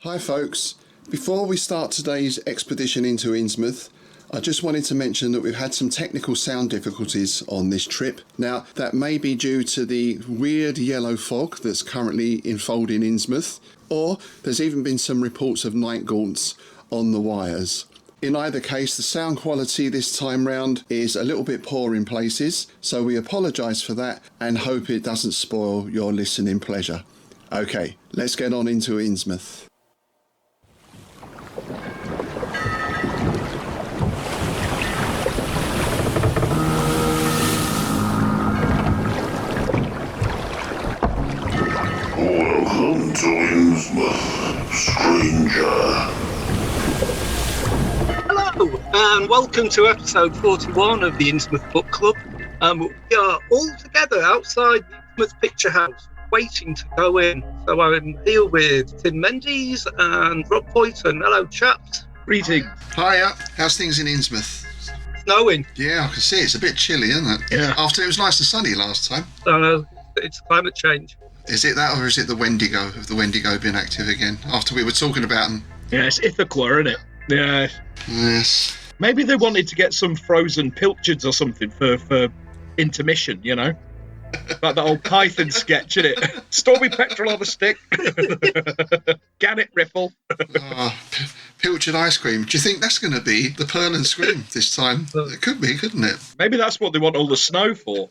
Hi folks, before we start today's expedition into Innsmouth, I just wanted to mention that we've had some technical sound difficulties on this trip. Now, that may be due to the weird yellow fog that's currently enfolding Innsmouth, or there's even been some reports of night gaunts on the wires. In either case, the sound quality this time round is a little bit poor in places, so we apologise for that and hope it doesn't spoil your listening pleasure. Okay, let's get on into Innsmouth. Welcome to Innsmouth, stranger. Hello, and welcome to episode 41 of the Innsmouth Book Club. We are all together outside the Innsmouth Picture House, waiting to go in. So I'm here with Tim Mendes and Rob Poyton. Hello, chaps. Greetings. Hiya, how's things in Innsmouth? Snowing. Yeah, I can see it's a bit chilly, isn't it? Yeah. After it was nice and sunny last time. It's climate change. Is it that, or is it the Wendigo? Have the Wendigo been active again? After we were talking about them. Yeah, it's Ithaca, isn't it? Yeah. Yes. Maybe they wanted to get some frozen pilchards or something for intermission, you know? Like that old Python sketch, innit? Stormy petrol on a stick. Can it riffle? Pilchard ice cream. Do you think that's going to be the Pearl and Scream this time? It could be, couldn't it? Maybe that's what they want all the snow for.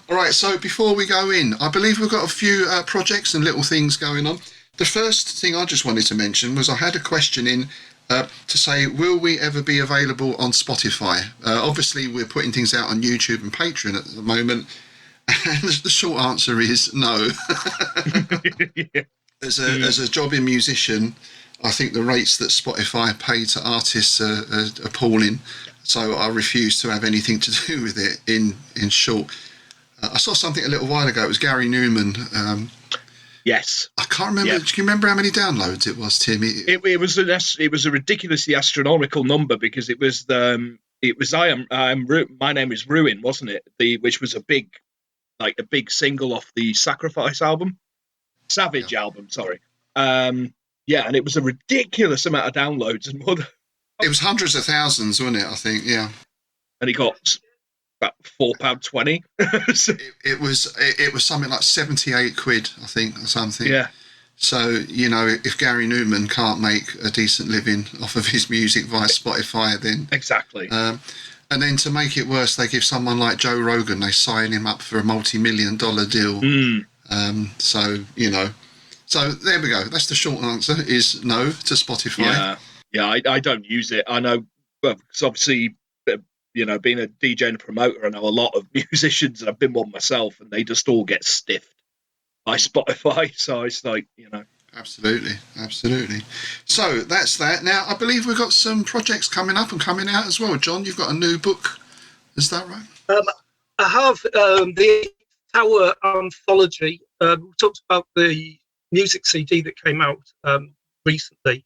All right, so before we go in, I believe we've got a few projects and little things going on. The first thing I just wanted to mention was I had a question in to say, will we ever be available on Spotify? Obviously, we're putting things out on YouTube and Patreon at the moment, and the short answer is no. Yeah. As a jobbing musician, I think the rates that Spotify pay to artists are appalling, so I refuse to have anything to do with it, in short. I saw something a little while ago. It was Gary Newman. Yes. I can't remember. Yeah. Do you remember how many downloads it was, Tim? It was a ridiculously astronomical number because it was my name is Ruin, wasn't it? Which was a big single off the Sacrifice album, Savage album. Sorry. Yeah, and it was a ridiculous amount of downloads and more. It was hundreds of thousands, wasn't it? I think, yeah. And he got about £4.20. It was something like 78 quid, I think, or something. Yeah. So, you know, if Gary Newman can't make a decent living off of his music via Spotify, then... Exactly. And then to make it worse, they give someone like Joe Rogan, they sign him up for a multi-million-dollar deal. So, you know... So there we go. That's the short answer, is no to Spotify. Yeah, I don't use it. I know, well, because obviously, you know, being a DJ and a promoter, I know a lot of musicians, and I've been one myself, and they just all get stiffed by Spotify. So it's like, you know. Absolutely. So that's that. Now, I believe we've got some projects coming up and coming out as well. John, you've got a new book. Is that right? I have the Tower Anthology. We talked about the music CD that came out recently.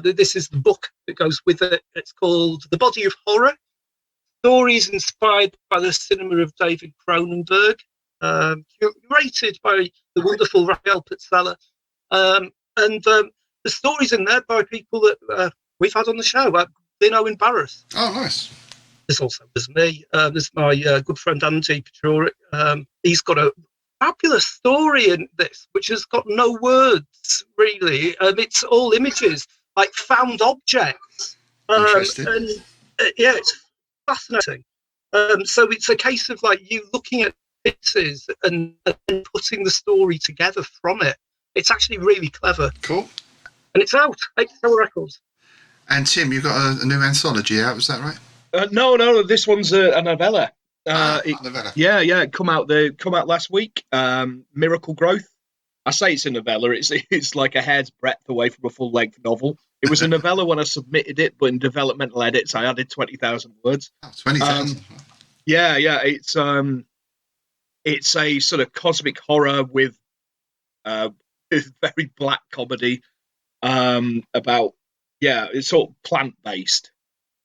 This is the book that goes with it. It's called The Body of Horror, Stories Inspired by the Cinema of David Cronenberg, curated by the wonderful Raphael Pizzella. And the stories in there by people that we've had on the show, Lino and Barris. Oh, nice. There's me. There's my good friend Andy Petroric. He's got a fabulous story in this, which has got no words, really. It's all images, like found objects. Interesting. And yeah, it's fascinating. So it's a case of like you looking at pieces and putting the story together from it. It's actually really clever. Cool. And it's out. 8-hour records. And Tim, you've got a new anthology out, is that right? No, this one's a novella. Novella. Yeah, it come out last week. Miracle Growth. I say it's a novella. It's like a hair's breadth away from a full length novel. It was a novella when I submitted it, but in developmental edits I added 20,000 words. Oh, 20,000. Yeah. It's a sort of cosmic horror with very black comedy. About it's sort of plant based.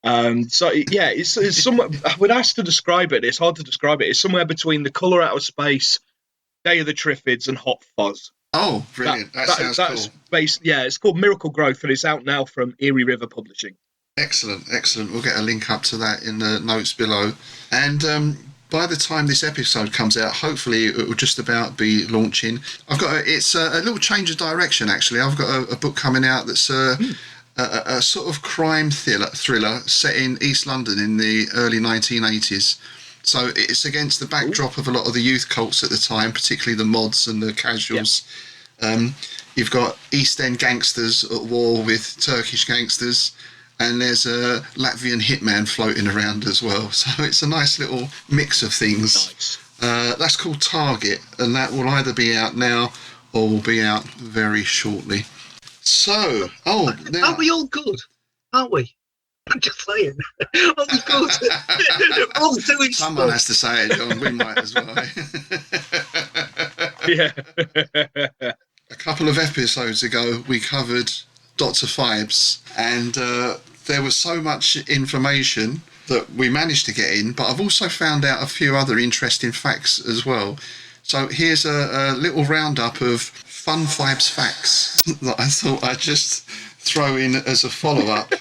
So yeah, it's somewhat. When asked to describe it, it's hard to describe it. It's somewhere between The Colour Out of Space, Day of the Triffids, and Hot Fuzz. Oh, brilliant! That sounds that's cool. it's called Miracle Growth, and it's out now from Erie River Publishing. Excellent, excellent. We'll get a link up to that in the notes below. And by the time this episode comes out, hopefully it will just about be launching. It's a little change of direction, actually. I've got a book coming out that's a sort of crime thriller set in East London in the early 1980s. So it's against the backdrop of a lot of the youth cults at the time, particularly the mods and the casuals. Yep. You've got East End gangsters at war with Turkish gangsters. And there's a Latvian hitman floating around as well. So it's a nice little mix of things. Nice. That's called Target, and that will either be out now or will be out very shortly. So, now... Aren't we all good? Aren't we? I'm just saying. Aren't we good? We're all doing Someone stuff. has to say it, John. We might as well. Yeah. A couple of episodes ago, we covered Dr. Phibes, and there was so much information that we managed to get in, but I've also found out a few other interesting facts as well. So here's a little roundup of fun Phibes facts that I thought I'd just throw in as a follow-up.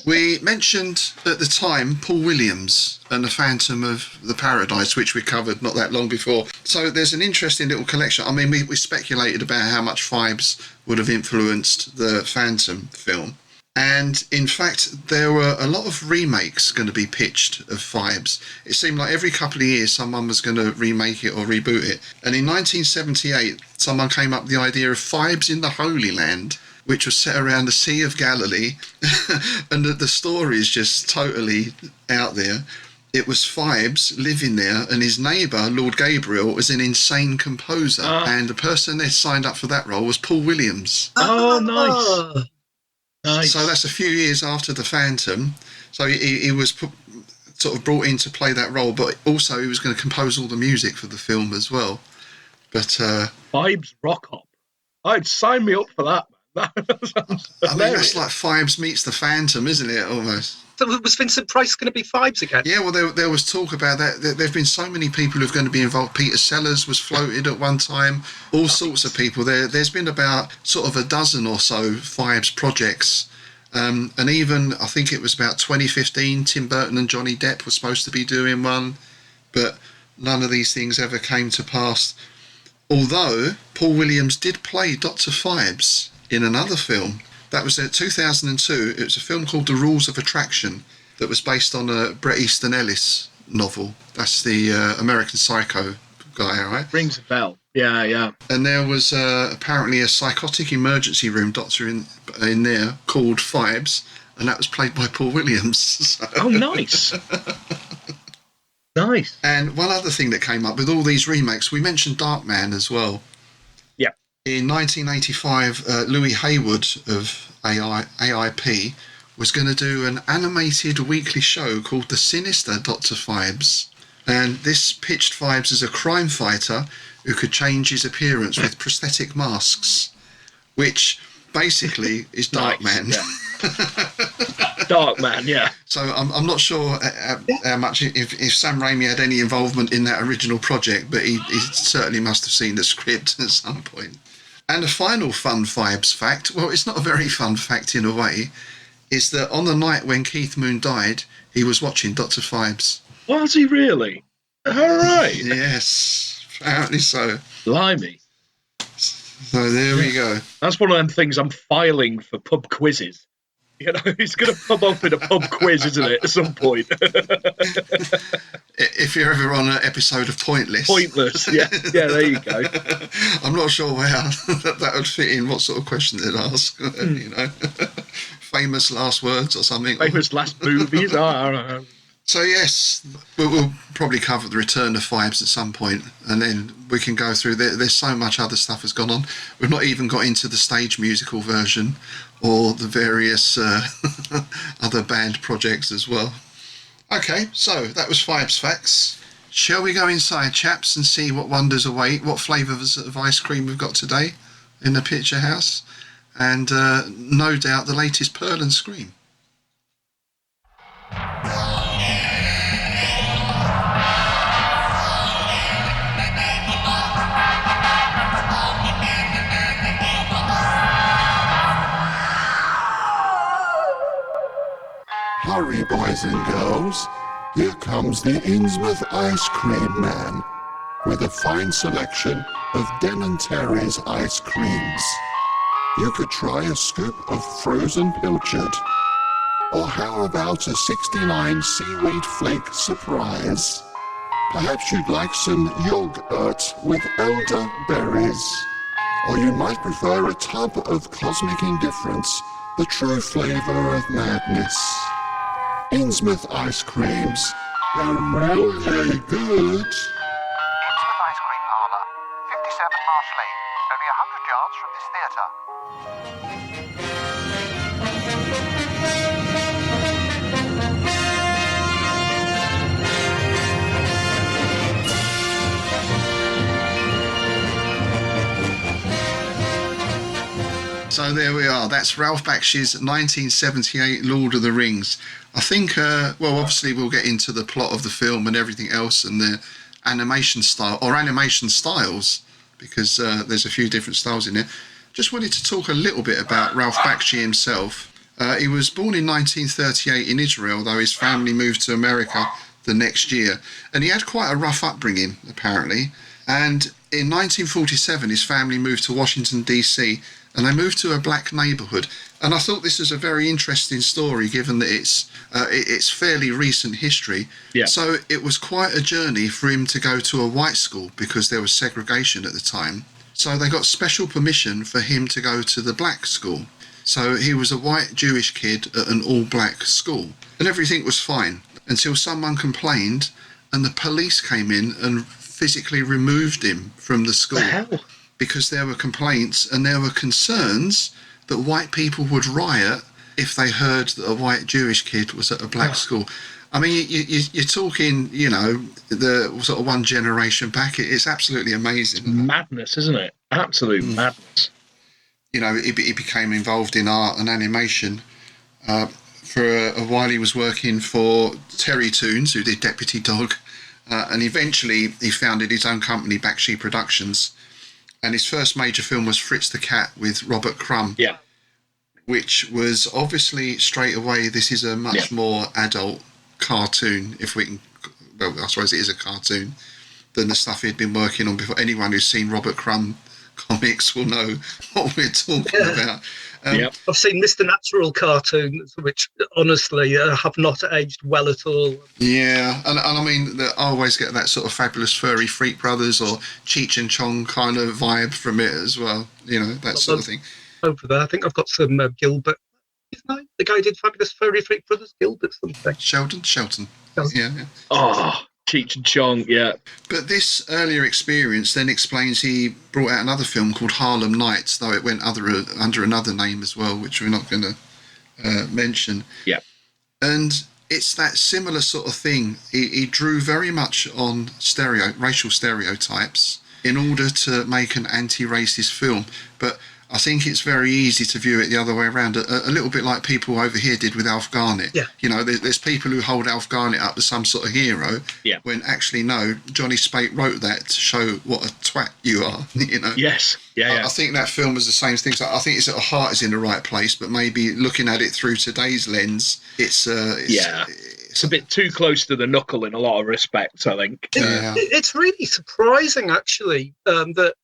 We mentioned at the time Paul Williams and the Phantom of the Paradise, which we covered not that long before. So there's an interesting little collection. I mean, we speculated about how much Phibes would have influenced the Phantom film. And in fact, there were a lot of remakes going to be pitched of Phibes. It seemed like every couple of years someone was going to remake it or reboot it. And in 1978, someone came up with the idea of Phibes in the Holy Land, which was set around the Sea of Galilee. And the story is just totally out there. It was Phibes living there, and his neighbour, Lord Gabriel, was an insane composer. And the person that signed up for that role was Paul Williams. Oh, nice. Nice. So that's a few years after The Phantom. So he was sort of brought in to play that role, but also he was going to compose all the music for the film as well. But Phibes Rock Hop. I'd sign me up for that, man. I mean, that's like Phibes meets The Phantom, isn't it, almost? So was Vincent Price going to be Phibes again? Yeah, well, there was talk about that. There have been so many people who've going to be involved. Peter Sellers was floated at one time. All sorts of people. There's been about sort of a dozen or so Phibes projects. And even, I think it was about 2015, Tim Burton and Johnny Depp were supposed to be doing one. But none of these things ever came to pass. Although Paul Williams did play Dr. Phibes in another film. That was in 2002. It was a film called The Rules of Attraction that was based on a Bret Easton Ellis novel. That's the American Psycho guy, right? Rings a bell. Yeah. And there was apparently a psychotic emergency room doctor in there called Phibes, and that was played by Paul Williams. So. Oh, nice. Nice. And one other thing that came up with all these remakes, we mentioned Darkman as well. Yeah. In 1985, Louis Haywood of AIP was going to do an animated weekly show called The Sinister Dr. Phibes. And this pitched Phibes as a crime fighter who could change his appearance with prosthetic masks, which basically is Darkman. Nice, yeah. Darkman, yeah. So I'm not sure how much, if Sam Raimi had any involvement in that original project, but he certainly must have seen the script at some point. And a final fun Phibes fact, well, it's not a very fun fact in a way, is that on the night when Keith Moon died, he was watching Dr. Phibes. Was he really? All right. Yes, apparently so. Blimey. So there we go. That's one of them things I'm filing for pub quizzes. You know, it's going to pop up in a pub quiz, isn't it, at some point? If you're ever on an episode of Pointless. Pointless, yeah, there you go. I'm not sure how that would fit in, what sort of question they'd ask, you know. Famous last words or something. Famous last movies, I don't know. So yes, we'll probably cover the return of Phibes at some point, and then we can go through. There's so much other stuff has gone on. We've not even got into the stage musical version or the various other band projects as well. Okay, so that was Phibes Facts. Shall we go inside, chaps, and see what wonders await, what flavours of ice cream we've got today in the Picture House, and no doubt the latest Pearl and Scream. Hurry, boys and girls. Here comes the Innsmouth Ice Cream Man with a fine selection of Den & Terry's ice creams. You could try a scoop of frozen pilchard. Or how about a 69 seaweed flake surprise? Perhaps you'd like some yogurt with elderberries. Or you might prefer a tub of cosmic indifference, the true flavour of madness. Innsmouth ice creams, they're really good. Innsmouth Ice Cream Parlour, 57 Marsh Lane, only 100 yards from this theatre. So there we are. That's Ralph Bakshi's 1978 Lord of the Rings. I think, well, obviously we'll get into the plot of the film and everything else and the animation style, or animation styles, because there's a few different styles in there. Just wanted to talk a little bit about Ralph Bakshi himself. He was born in 1938 in Israel, though his family moved to America the next year. And he had quite a rough upbringing, apparently. And in 1947, his family moved to Washington, D.C., and they moved to a black neighbourhood. And I thought this was a very interesting story, given that it's fairly recent history. Yeah. So it was quite a journey for him to go to a white school, because there was segregation at the time. So they got special permission for him to go to the black school. So he was a white Jewish kid at an all-black school. And everything was fine, until someone complained, and the police came in and physically removed him from the school. The hell? Because there were complaints and there were concerns that white people would riot if they heard that a white Jewish kid was at a black school. I mean, you're talking, you know, the sort of one generation back. It's absolutely amazing. Madness, isn't it? Absolute madness. You know, he became involved in art and animation. For a while he was working for Terry Toons, who did Deputy Dog. And eventually he founded his own company, Bakshi Productions. And his first major film was Fritz the Cat with Robert Crumb. Yeah. Which was obviously straight away, this is a much more adult cartoon, if we can, well, I suppose it is a cartoon, than the stuff he'd been working on before. Anyone who's seen Robert Crumb comics will know what we're talking about. I've seen Mr. Natural cartoons, which honestly have not aged well at all. Yeah, and I mean, I always get that sort of Fabulous Furry Freak Brothers or Cheech and Chong kind of vibe from it as well, you know, that sort of thing. Over there, I think I've got some Gilbert. Isn't it? The guy who did Fabulous Furry Freak Brothers, Gilbert something. Shelton. Yeah. Oh, Cheech and Chong, yeah. But this earlier experience then explains he brought out another film called Harlem Nights, though it went under another name as well, which we're not going to mention. Yeah. And it's that similar sort of thing. He drew very much on racial stereotypes in order to make an anti-racist film. But I think it's very easy to view it the other way around, a little bit like people over here did with Alf Garnett. Yeah. You know, there's people who hold Alf Garnett up as some sort of hero, when actually, no, Johnny Spate wrote that to show what a twat you are, you know. Yes, yeah. I think that film was the same thing. So I think its heart is in the right place, but maybe looking at it through today's lens, it's a bit too close to the knuckle in a lot of respects, I think. It's really surprising, actually, that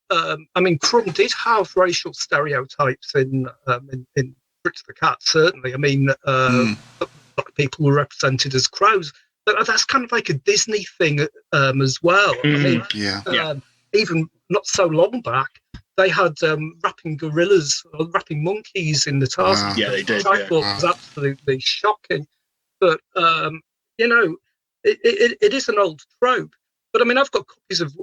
I mean, Crumb did have racial stereotypes in Fritz the Cat. Certainly, I mean, black people were represented as crows, but that's kind of like a Disney thing as well. I mean, even not so long back, they had rapping gorillas or rapping monkeys in the Tarzan. Wow. Yeah, they did. Which I thought was absolutely shocking. But, you know, it is an old trope. But, I mean, I've got copies of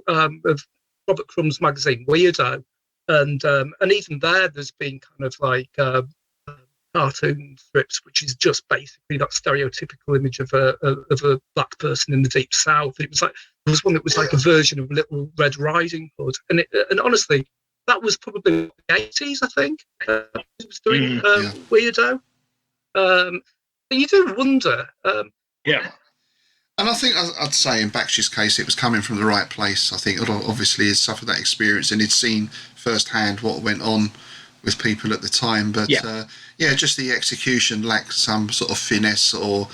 Robert Crumb's magazine, Weirdo. And even there's been kind of like cartoon strips, which is just basically that stereotypical image of a black person in the Deep South. It was like, there was one that was like a version of Little Red Riding Hood. And honestly, that was probably the 80s, I think. It was doing Weirdo. But you do wonder. And I think I'd say in Bakshi's case, it was coming from the right place. I think obviously he'd suffered that experience and he'd seen firsthand what went on with people at the time. But just the execution lacked some sort of finesse, or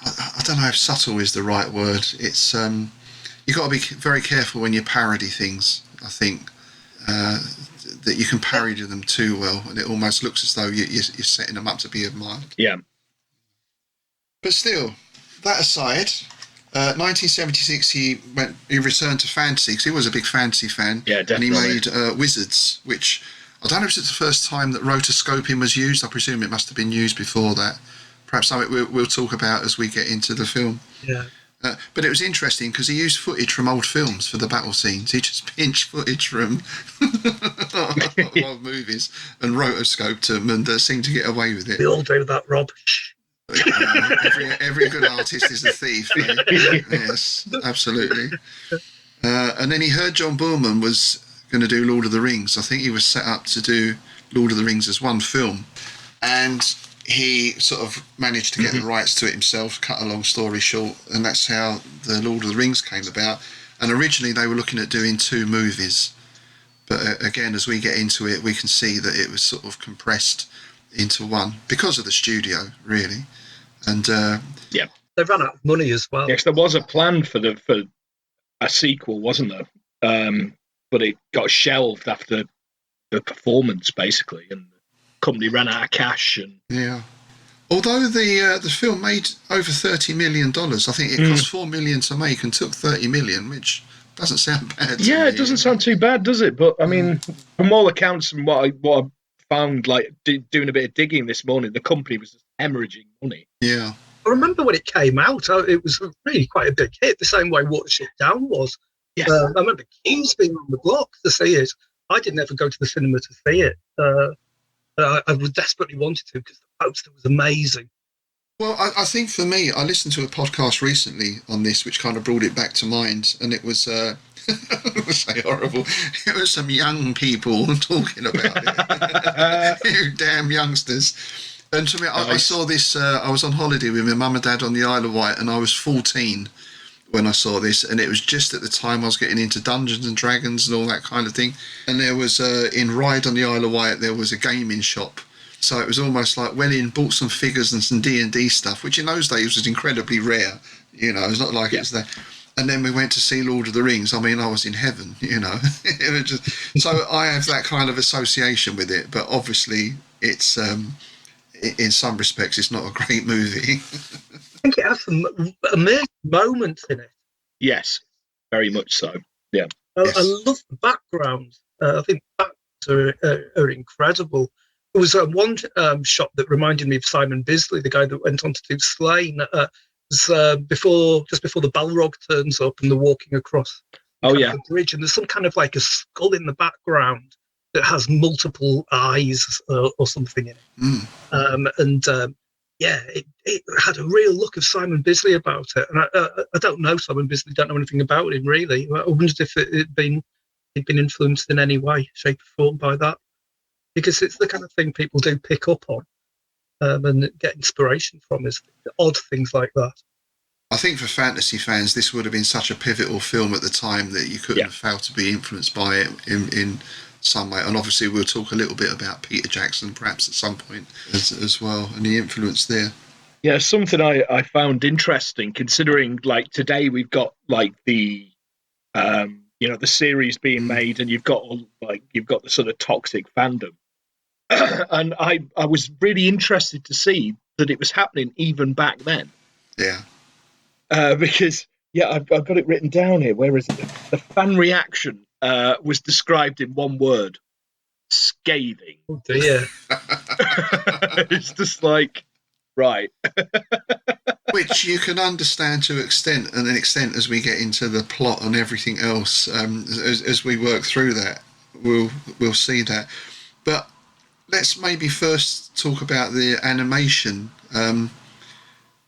I don't know if subtle is the right word. It's you've got to be very careful when you parody things, I think, that you can parody them too well, and it almost looks as though you're setting them up to be admired. Yeah. But still, that aside, 1976 he returned to fantasy, because he was a big fantasy fan. Yeah, definitely. And he made Wizards, which I don't know if it's the first time that rotoscoping was used. I presume it must have been used before that. Perhaps something we'll talk about as we get into the film. Yeah. But it was interesting because he used footage from old films for the battle scenes. He just pinched footage from old movies and rotoscoped them, and seemed to get away with it. We all do that, Rob. Every good artist is a thief. Yes, absolutely. And then he heard John Boorman was going to do Lord of the Rings. I think he was set up to do Lord of the Rings as one film, and he sort of managed to get the rights to it himself, cut a long story short, and that's how the Lord of the Rings came about. And originally they were looking at doing 2 movies, but again, as we get into it, we can see that it was sort of compressed into one because of the studio, really. And they ran out of money as well. Yes, there was a plan for a sequel, wasn't there? But it got shelved after the performance, basically, and company ran out of cash. And although the film made over $30 million, I think it cost $4 million to make and took $30 million, which doesn't sound bad. Yeah, it doesn't sound too bad, does it? But I mean, from all accounts and what I found, like doing a bit of digging this morning, the company was just hemorrhaging money. Yeah, I remember when it came out, it was really quite a big hit, the same way Watership Down was. Yes. I remember Keynes being on the block to see it. I didn't ever go to the cinema to see it. I would desperately wanted to because the poster was amazing. Well, I think for me, I listened to a podcast recently on this, which kind of brought it back to mind, and it was, I would say horrible, it was some young people talking about it. You damn youngsters. And to me, I saw this, I was on holiday with my mum and dad on the Isle of Wight, and I was 14 when I saw this, and it was just at the time I was getting into Dungeons and Dragons and all that kind of thing. And there was, in Ryde on the Isle of Wight, there was a gaming shop. So it was almost like went in, bought some figures and some D&D stuff, which in those days was incredibly rare. You know, it's not like it's there. And then we went to see Lord of the Rings. I mean, I was in heaven, you know. It was just, so I have that kind of association with it, but obviously it's, in some respects, it's not a great movie. I think it has some amazing moments in it. Yes, very much so. Yeah. I love the backgrounds. I think backgrounds are incredible. There was one shot that reminded me of Simon Bisley, the guy that went on to do Slain. Was just before the Balrog turns up and they're walking across the bridge, and there's some kind of like a skull in the background that has multiple eyes or something in it. It had a real look of Simon Bisley about it. And I don't know Simon Bisley, don't know anything about him really. I wondered if he'd been influenced in any way, shape or form by that. Because it's the kind of thing people do pick up on and get inspiration from, is odd things like that. I think for fantasy fans, this would have been such a pivotal film at the time that you couldn't have failed to be influenced by it in some way. And obviously we'll talk a little bit about Peter Jackson perhaps at some point as well, and the influence there. Yeah, something I found interesting, considering like today we've got like the the series being made, and you've got the sort of toxic fandom. And I was really interested to see that it was happening even back then. Yeah. Because I've got it written down here. Where is it? The fan reaction was described in one word: scathing. Oh dear. It's just like, right. Which you can understand to an extent as we get into the plot and everything else. As we work through that, we'll see that. But let's maybe first talk about the animation.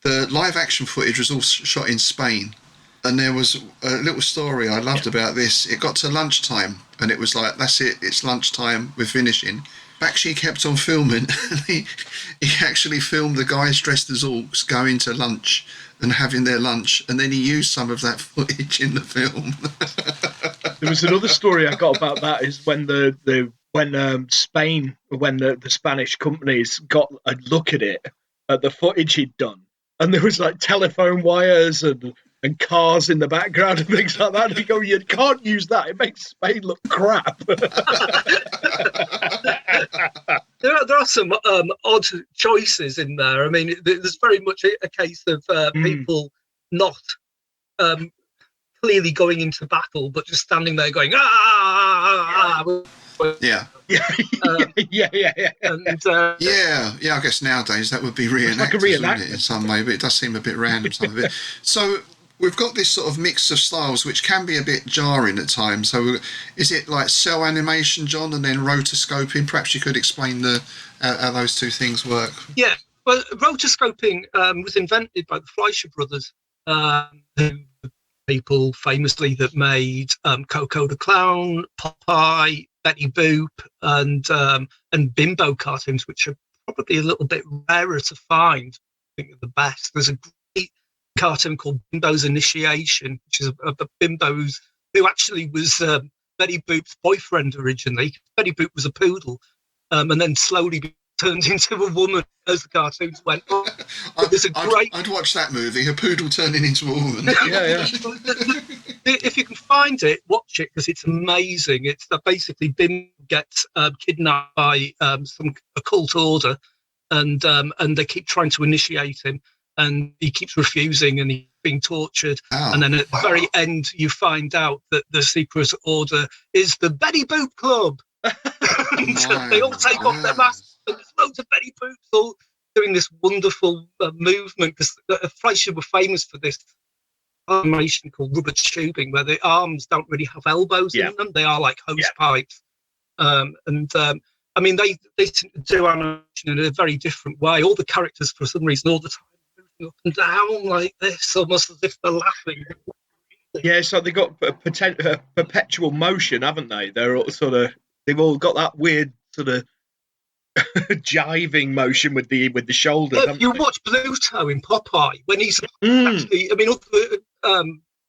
The live action footage was all shot in Spain, and there was a little story I loved about this. It got to lunchtime, and it was like, that's it, it's lunchtime, we're finishing. Bakshi kept on filming. He actually filmed the guys dressed as orcs going to lunch and having their lunch, and then he used some of that footage in the film. There was another story I got about that, is when the when Spain, when the Spanish companies got a look at it, at the footage he'd done, and there was like telephone wires and cars in the background and things like that. And you go, you can't use that. It makes Spain look crap. There are some odd choices in there. I mean, there's very much a case of people not clearly going into battle, but just standing there going, ah. Yeah. And, Yeah, I guess nowadays that would be reenacted, like a reenactment, wouldn't it, in some way, but it does seem a bit random, some of it. So we've got this sort of mix of styles which can be a bit jarring at times. So is it like cell animation, John, and then rotoscoping? Perhaps you could explain how those two things work. Yeah, well, rotoscoping was invented by the Fleischer brothers, who people famously that made Coco the Clown, Popeye, Betty Boop, and Bimbo cartoons, which are probably a little bit rarer to find. I think are the best. There's a great cartoon called Bimbo's Initiation, which is a Bimbo who actually was Betty Boop's boyfriend originally. Betty Boop was a poodle, and then slowly turned into a woman as the cartoons went on. I'd watch that movie, a poodle turning into a woman. yeah. If you can find it, watch it, because it's amazing. It's that basically Bim gets kidnapped by some occult order, and they keep trying to initiate him, and he keeps refusing, and he's being tortured. Oh, and then at the very end, you find out that the secret order is the Betty Boop Club. And they all take off their masks, and there's loads of Betty Boops all doing this wonderful movement, because Fleischer were famous for this animation called rubber tubing, where the arms don't really have elbows in them. They are like hose pipes. I mean, they do animation in a very different way. All the characters, for some reason, all the time moving up and down like this, almost as if they're laughing. Yeah, so they got perpetual motion, haven't they? They're all they've all got that weird sort of jiving motion with the shoulders. Yeah, you watch Pluto in Popeye when he's actually. I mean, other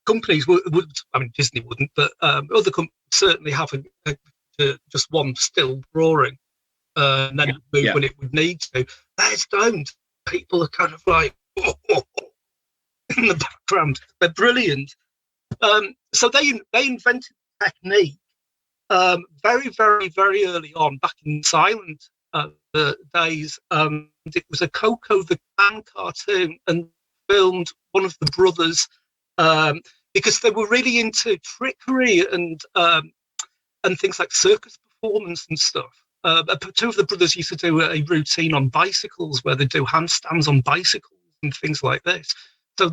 companies would. I mean, Disney wouldn't, but other companies certainly have just one still drawing, and then move when it would need to. Theirs don't. People are kind of like in the background. They're brilliant. So they invented the technique very, very, very early on, back in silent days. It was a Coco the Clown cartoon, and filmed one of the brothers because they were really into trickery and things like circus performance and stuff. Two of the brothers used to do a routine on bicycles where they do handstands on bicycles and things like this. So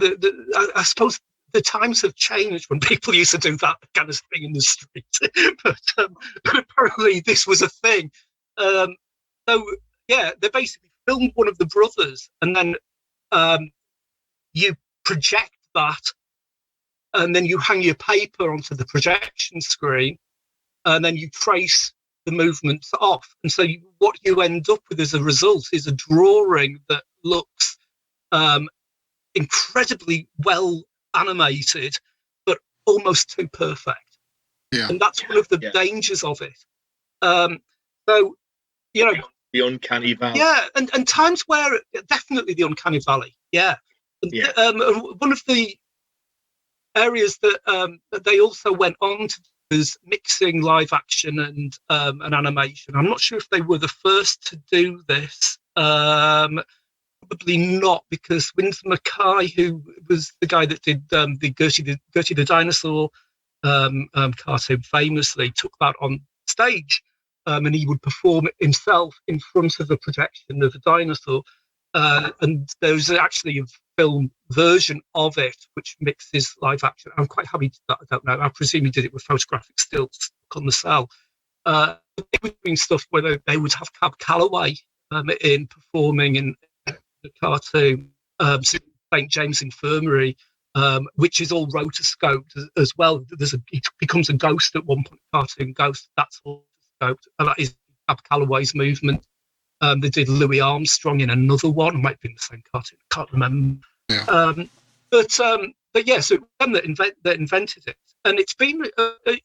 I suppose the times have changed when people used to do that kind of thing in the street, but apparently this was a thing. So yeah, they basically filmed one of the brothers, and then you project that, and then you hang your paper onto the projection screen, and then you trace the movements off. And so what you end up with as a result is a drawing that looks incredibly well animated, but almost too perfect. Yeah. And that's one of the dangers of it. So, you know, the uncanny valley. Yeah, and times where definitely the uncanny valley. Yeah. One of the areas that they also went on to was mixing live action and animation. I'm not sure if they were the first to do this. Probably not, because Winsor Mackay, who was the guy that did the Gertie the Dinosaur cartoon famously, took that on stage, and he would perform it himself in front of a projection of a dinosaur. And there's actually a film version of it which mixes live action. I'm quite happy to that. I don't know. I presume he did it with photographic stills on the cell. They were doing stuff where they would have Cab Calloway in performing in the cartoon, St. James Infirmary, which is all rotoscoped as well. He becomes a ghost at one point, cartoon ghost. That's all rotoscoped, and that is Cab Calloway's movement. They did Louis Armstrong in another one. It might be in the same cartoon. I can't remember. Yeah. But yeah, so them that invented it, and it's been a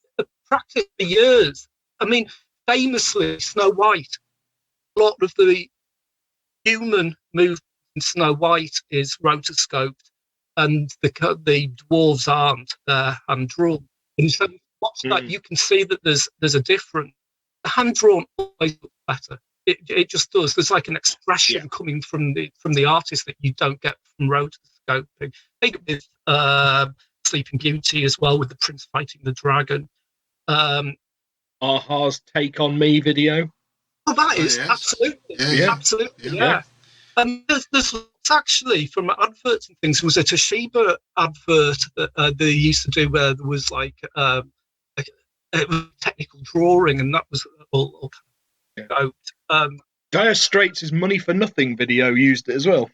practice for years. I mean, famously, Snow White. A lot of the human movement in Snow White is rotoscoped, and the dwarves aren't. They're hand drawn. And so, watch that, you can see that there's a difference. The hand drawn always looks better. It just does. There's like an expression coming from the artist that you don't get from rotoscoping. They did with Sleeping Beauty as well, with the prince fighting the dragon. Aha's Take on Me video. Oh, that is absolutely. And there's actually, from adverts and things, there was a Toshiba advert that they used to do where there was like a technical drawing, and that was all out. Dire Straits' Money for Nothing video used it as well.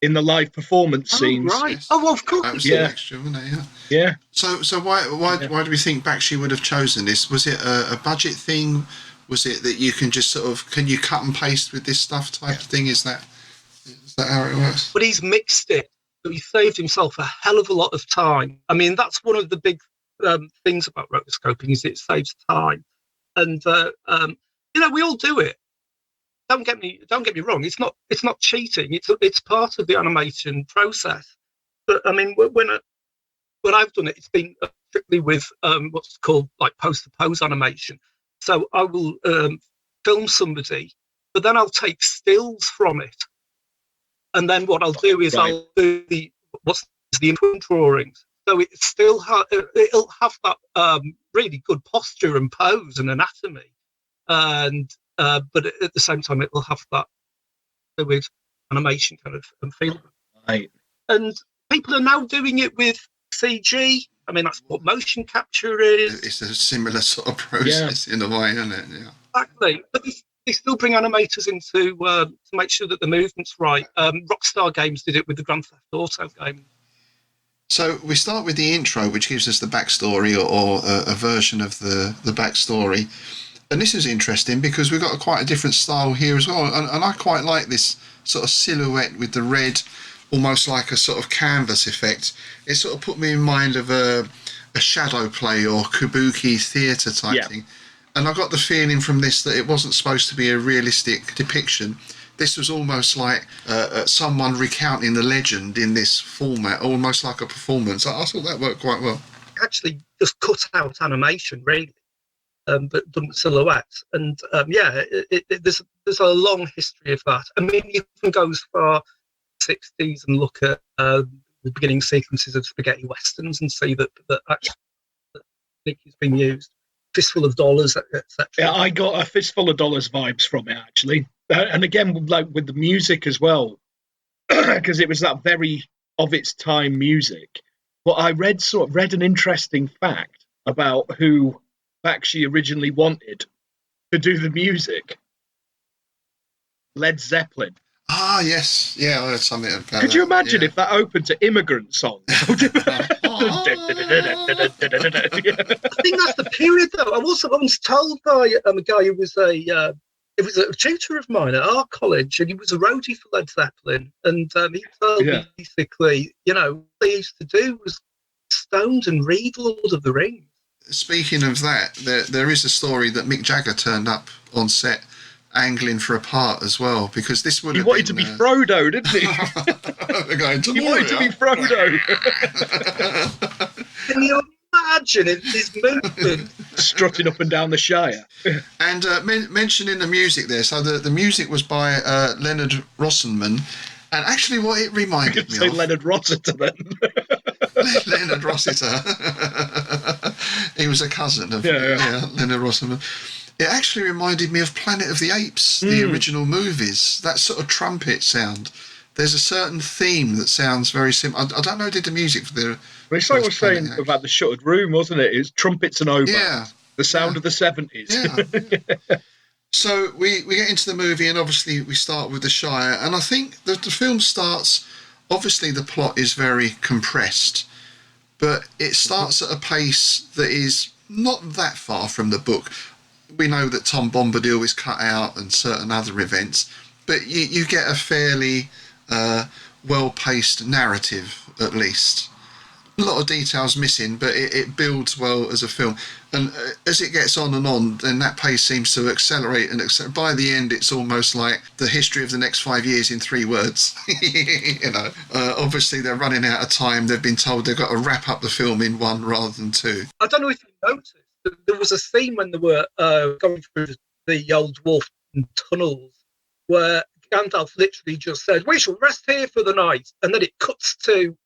In the live performance scenes. Right. Yes. Oh, well, of course. That was the extra, wasn't it? Yeah. So why do we think Bakshi would have chosen this? Was it a budget thing? Was it that you can just can you cut and paste with this stuff type of thing? Is that how it works? But he's mixed it. So he saved himself a hell of a lot of time. I mean, that's one of the big things about rotoscoping, is it saves time. And we all do it. Don't get me wrong. It's not cheating. It's part of the animation process. But I mean, when I've done it, it's been strictly with what's called like pose-to-pose animation. So I will film somebody, but then I'll take stills from it, and then what I'll do is I'll do the input drawings. So it still it'll have that really good posture and pose and anatomy, and but at the same time it will have that with animation kind of feel. Right. And people are now doing it with CG. I mean, that's what motion capture is. It's a similar sort of process in a way, isn't it? Yeah. Exactly. But they still bring animators in to make sure that the movement's right. Rockstar Games did it with the Grand Theft Auto game. So we start with the intro, which gives us the backstory or a version of the backstory. And this is interesting because we've got quite a different style here as well. And I quite like this sort of silhouette with the red, almost like a sort of canvas effect. It sort of put me in mind of a shadow play or kabuki theatre type thing. And I got the feeling from this that it wasn't supposed to be a realistic depiction. This was almost like someone recounting the legend in this format, almost like a performance. I thought that worked quite well. Actually, just cut out animation, really, but done silhouettes. And there's a long history of that. I mean, you can go as far 60s and look at the beginning sequences of spaghetti westerns and see that actually has been used. Fistful of Dollars, etc. Yeah, I got a Fistful of Dollars vibes from it, actually. And again, like with the music as well, because it was that very of its time music. But I read an interesting fact about who Bakshi originally wanted to do the music. Led Zeppelin. Ah, yes. Yeah, I heard something about that. Could you imagine if that opened to immigrant songs? I think that's the period, though. I was once told by a guy who was it was a tutor of mine at our college, and he was a roadie for Led Zeppelin. And he told me basically, what they used to do was stoned and read Lord of the Rings. Speaking of that, there is a story that Mick Jagger turned up on set angling for a part as well, because this would have wanted to be Frodo, didn't he? He wanted to be Frodo. Can you imagine his movement? Strutting up and down the Shire. And mentioning the music there, so the music was by Leonard Rosenman, and actually what it reminded me of... Leonard Rossiter then. Leonard Rossiter. He was a cousin of Leonard Rosenman. It actually reminded me of Planet of the Apes, the original movies. That sort of trumpet sound. There's a certain theme that sounds very similar. I don't know who did the music for the... Well, it's like I was saying about the Shuttered Room, wasn't it? It's trumpets and oboes. Yeah. The sound of the 70s. Yeah. So we get into the movie, and obviously we start with the Shire. And I think that the film starts... Obviously the plot is very compressed, but it starts at a pace that is not that far from the book. We know that Tom Bombadil is cut out and certain other events, but you get a fairly well-paced narrative, at least. A lot of details missing, but it builds well as a film. And as it gets on, then that pace seems to accelerate and accelerate. By the end, it's almost like the history of the next 5 years in 3 words. Obviously they're running out of time. They've been told they've got to wrap up the film in 1 rather than 2. I don't know if you noticed, but there was a scene when they were going through the old dwarf tunnels where Gandalf literally just said, "We shall rest here for the night," and then it cuts to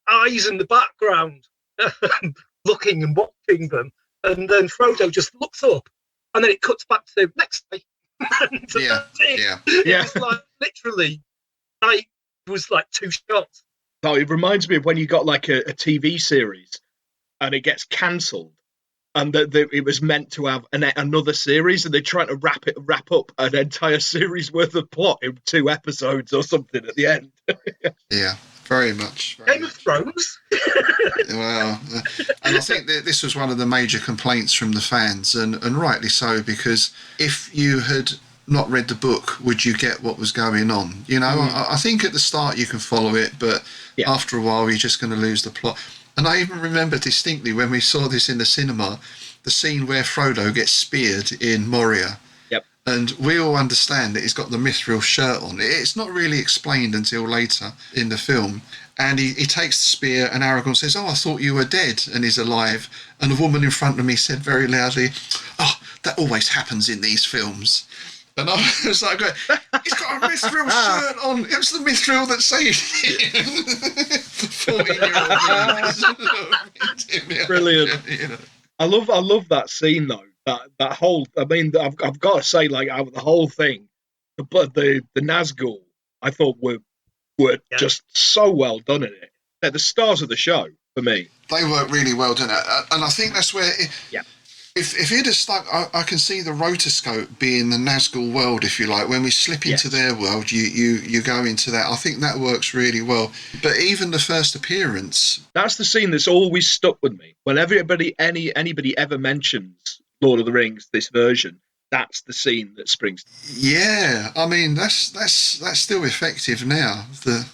eyes in the background looking and watching them, and then Frodo just looks up, and then it cuts back to next day. Yeah. It's like literally, it was like 2 shots. Oh, it reminds me of when you got like a TV series and it gets cancelled, and it was meant to have another series, and they're trying to wrap up an entire series worth of plot in 2 episodes or something at the end. Yeah. Very much. Game of Thrones. Well, and I think that this was one of the major complaints from the fans, and rightly so, because if you had not read the book, would you get what was going on? I think at the start you can follow it, but after a while you're just going to lose the plot. And I even remember distinctly when we saw this in the cinema, the scene where Frodo gets speared in Moria. And we all understand that he's got the mithril shirt on. It's not really explained until later in the film. And he takes the spear, and Aragorn says, "Oh, I thought you were dead," and he's alive. And the woman in front of me said very loudly, "Oh, that always happens in these films." And I was like, "He's got a mithril shirt on. It was the mithril that saved him." 14-year-old. Brilliant. I love that scene though. That whole, I mean, I've got to say, like, the whole thing, the Nazgul, I thought were just so well done in it. They're the stars of the show for me. They work really well, don't they? And I think that's where, if it had stuck, I can see the rotoscope being the Nazgul world, if you like. When we slip into their world, you go into that. I think that works really well. But even the first appearance, that's the scene that's always stuck with me. Whenever anybody ever mentions Lord of the Rings, this version, that's the scene that springs. Yeah, I mean that's still effective now.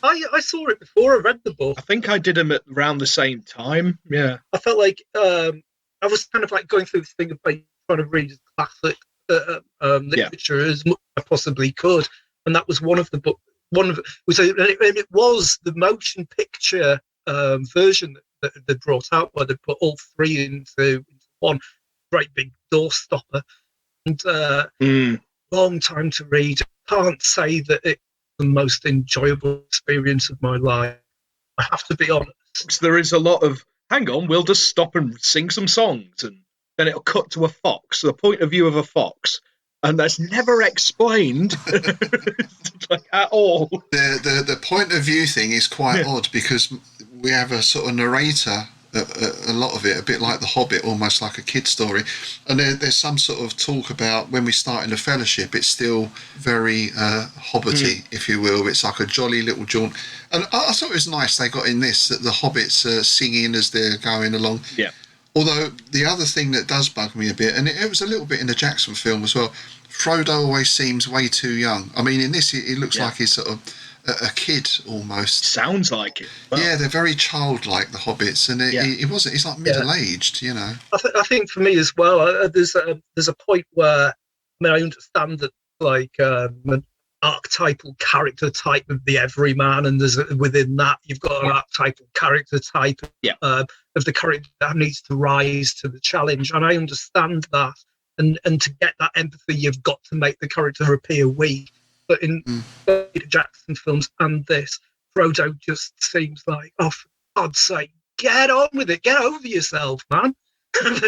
I saw it before I read the book. I think I did them at around the same time. Yeah, I felt like I was kind of like going through this thing of like trying to read classic literature as much as I possibly could, and that was one of the book. And it was the motion picture version that they brought out, where they put all 3 into one great big door stopper, and long time to read. Can't say that it's the most enjoyable experience of my life. I have to be honest. So there is a lot of, hang on, we'll just stop and sing some songs, and then it'll cut to a fox, the point of view of a fox, and that's never explained like, at all. The point of view thing is quite odd, because we have a sort of narrator, a lot of it, a bit like The Hobbit, almost like a kid story. And there's some sort of talk about when we start in the Fellowship, it's still very hobbity, if you will. It's like a jolly little jaunt. And I thought it was nice they got in this, that the hobbits are singing as they're going along. Yeah. Although the other thing that does bug me a bit, and it was a little bit in the Jackson film as well, Frodo always seems way too young. I mean, in this, it looks like he's sort of a kid almost. Sounds like it. Well, yeah, they're very childlike, the hobbits, and he wasn't. He's like middle-aged, you know. I think for me as well, there's a point where, I mean, I understand that like an archetypal character type of the everyman, and there's within that you've got an archetypal character type of the character that needs to rise to the challenge, and I understand that. And to get that empathy, you've got to make the character appear weak. But in the Jackson films and this, Frodo just seems like, oh, for God's sake, get on with it. Get over yourself, man.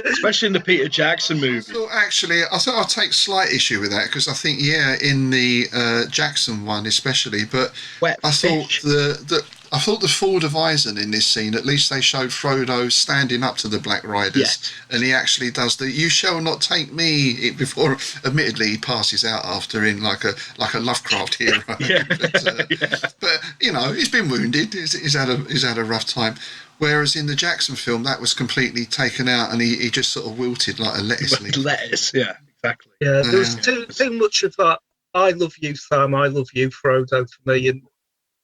Especially in the Peter Jackson movie. So actually, I thought I'll take slight issue with that, because I think, in the Jackson one especially, but I thought the Fall of Eisen in this scene, at least they showed Frodo standing up to the Black Riders, and he actually does the "You shall not take me" before. Admittedly, he passes out after in like a Lovecraft hero. But you know, he's been wounded. He's had a rough time. Whereas in the Jackson film, that was completely taken out, and he just sort of wilted like a lettuce leaf. Lettuce, yeah, exactly. Yeah, there was too much of that. I love you, Sam. I love you, Frodo, for me, and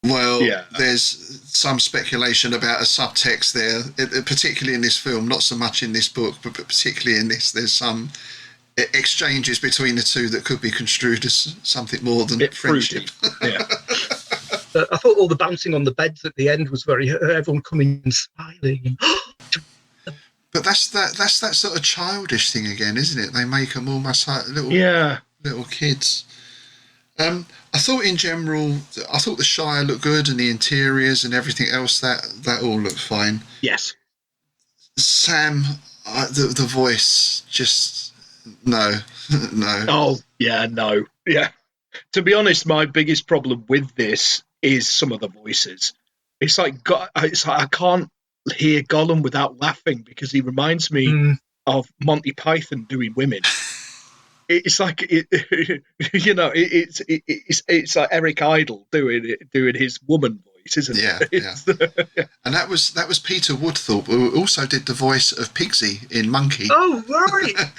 Well, Yeah. there's some speculation about a subtext there, particularly in this film, not so much in this book, but particularly in this. There's some exchanges between the two that could be construed as something more than friendship. Yeah. I thought all the bouncing on the beds at the end was very everyone coming and smiling. But that's that sort of childish thing again, isn't it? They make them almost like little kids. I thought in general, the Shire looked good and the interiors and everything else, that all looked fine. Yes. Sam, the voice, just no. Oh, yeah, no. Yeah. To be honest, my biggest problem with this is some of the voices. It's like I can't hear Gollum without laughing because he reminds me of Monty Python doing women. It's like it's like Eric Idle doing his woman voice, isn't it? Yeah. And that was Peter Woodthorpe, who also did the voice of Pigsy in Monkey. Oh, right.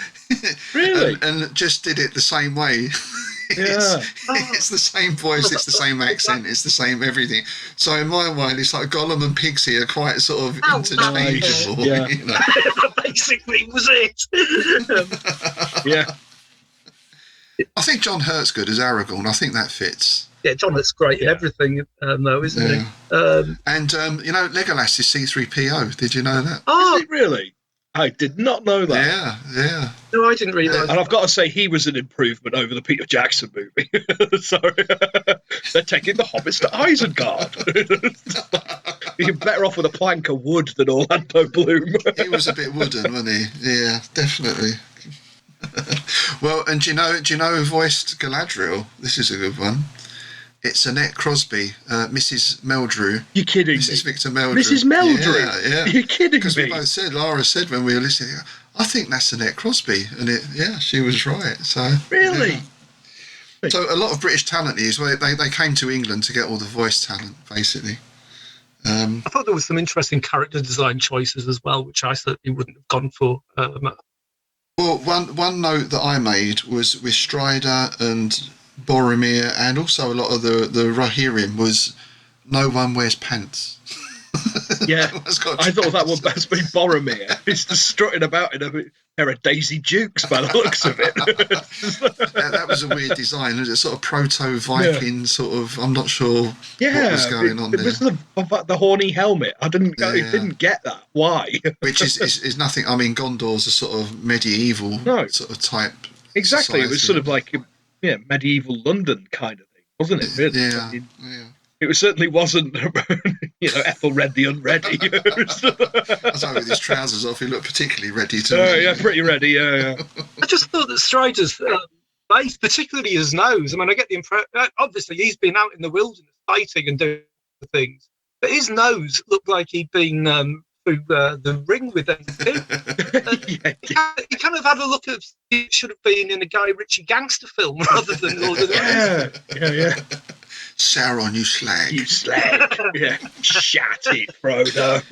Really? and just did it the same way. Yeah. It's the same voice, it's the same accent, it's the same everything. So in my mind, it's like Gollum and Pigsy are quite sort of interchangeable. Yeah. You know? That basically was it. Yeah. I think John Hurt's good as Aragorn. I think that fits. Yeah, John looks great in everything, though, isn't he? And Legolas is C3po. Did you know that? Is it really? I did not know that. Yeah. No, I didn't realise. And I've got to say, he was an improvement over the Peter Jackson movie. Sorry. They're taking the hobbits to Isengard. You're better off with a plank of wood than Orlando Bloom. He was a bit wooden, wasn't he? Yeah, definitely. Well, and do you know who voiced Galadriel? This is a good one. It's Annette Crosby, Mrs. Meldrew. You're kidding Mrs. me. Victor Meldrew. Mrs. Meldrew? Yeah. You're kidding me. Because we both said, Lara said when we were listening, I think that's Annette Crosby. And she was right. So Really? Yeah. So a lot of British talent is, well, they came to England to get all the voice talent, basically. I thought there was some interesting character design choices as well, which I certainly wouldn't have gone for. Well, one note that I made was with Strider and Boromir, and also a lot of the Rohirrim, was no one wears pants. Yeah, I thought that would best be Boromir. He's just strutting about in a pair of Daisy Dukes by the looks of it. That was a weird design. It was a sort of proto-Viking sort of, I'm not sure what was going on there. It was the horny helmet. I didn't get that. Why? Which is nothing. I mean, Gondor's a sort of medieval sort of type. Exactly. Society. It was sort of like medieval London kind of thing, wasn't it? Really? Yeah. It certainly wasn't, Ethelred the Unready. I was with his trousers off. He looked particularly ready to me. Yeah, pretty ready, yeah. I just thought that Strider's face, particularly his nose, I mean, I get the impression, obviously he's been out in the wilderness fighting and doing things, but his nose looked like he'd been through the ring with them too. He kind of had a look at, it should have been in a Guy Ritchie gangster film rather than Lord of the Rings. Yeah. Sauron, you slag. You slag. Yeah. Shat it, Frodo.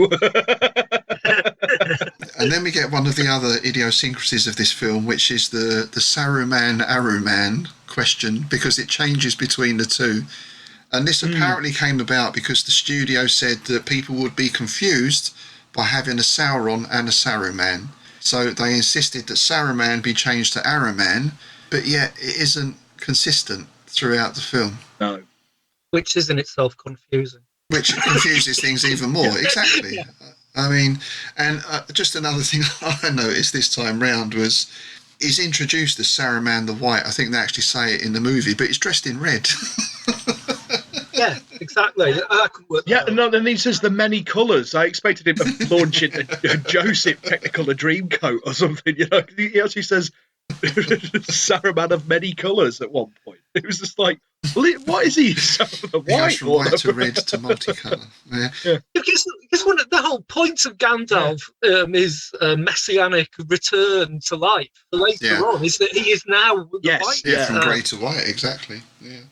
And then we get one of the other idiosyncrasies of this film, which is the Saruman Aruman question, because it changes between the two. And this apparently came about because the studio said that people would be confused by having a Sauron and a Saruman. So they insisted that Saruman be changed to Aruman, but yet it isn't consistent throughout the film. No. Which is in itself confusing. Which confuses things even more. Exactly. Yeah. I mean, and just another thing I noticed this time round was he's introduced as Saruman the White. I think they actually say it in the movie, but he's dressed in red. Yeah, exactly. That could work. Yeah, no, then he says the many colours. I expected him to launch into Joseph Technicolor Dreamcoat or something. He actually says Saruman of many colours at one point. It was just like, what is he? The white, goes from white to red to multicolour. Yeah. Because one of the whole point of Gandalf is messianic return to life. Later on, is that he is now white. Yeah, from grey to white, exactly. Yeah.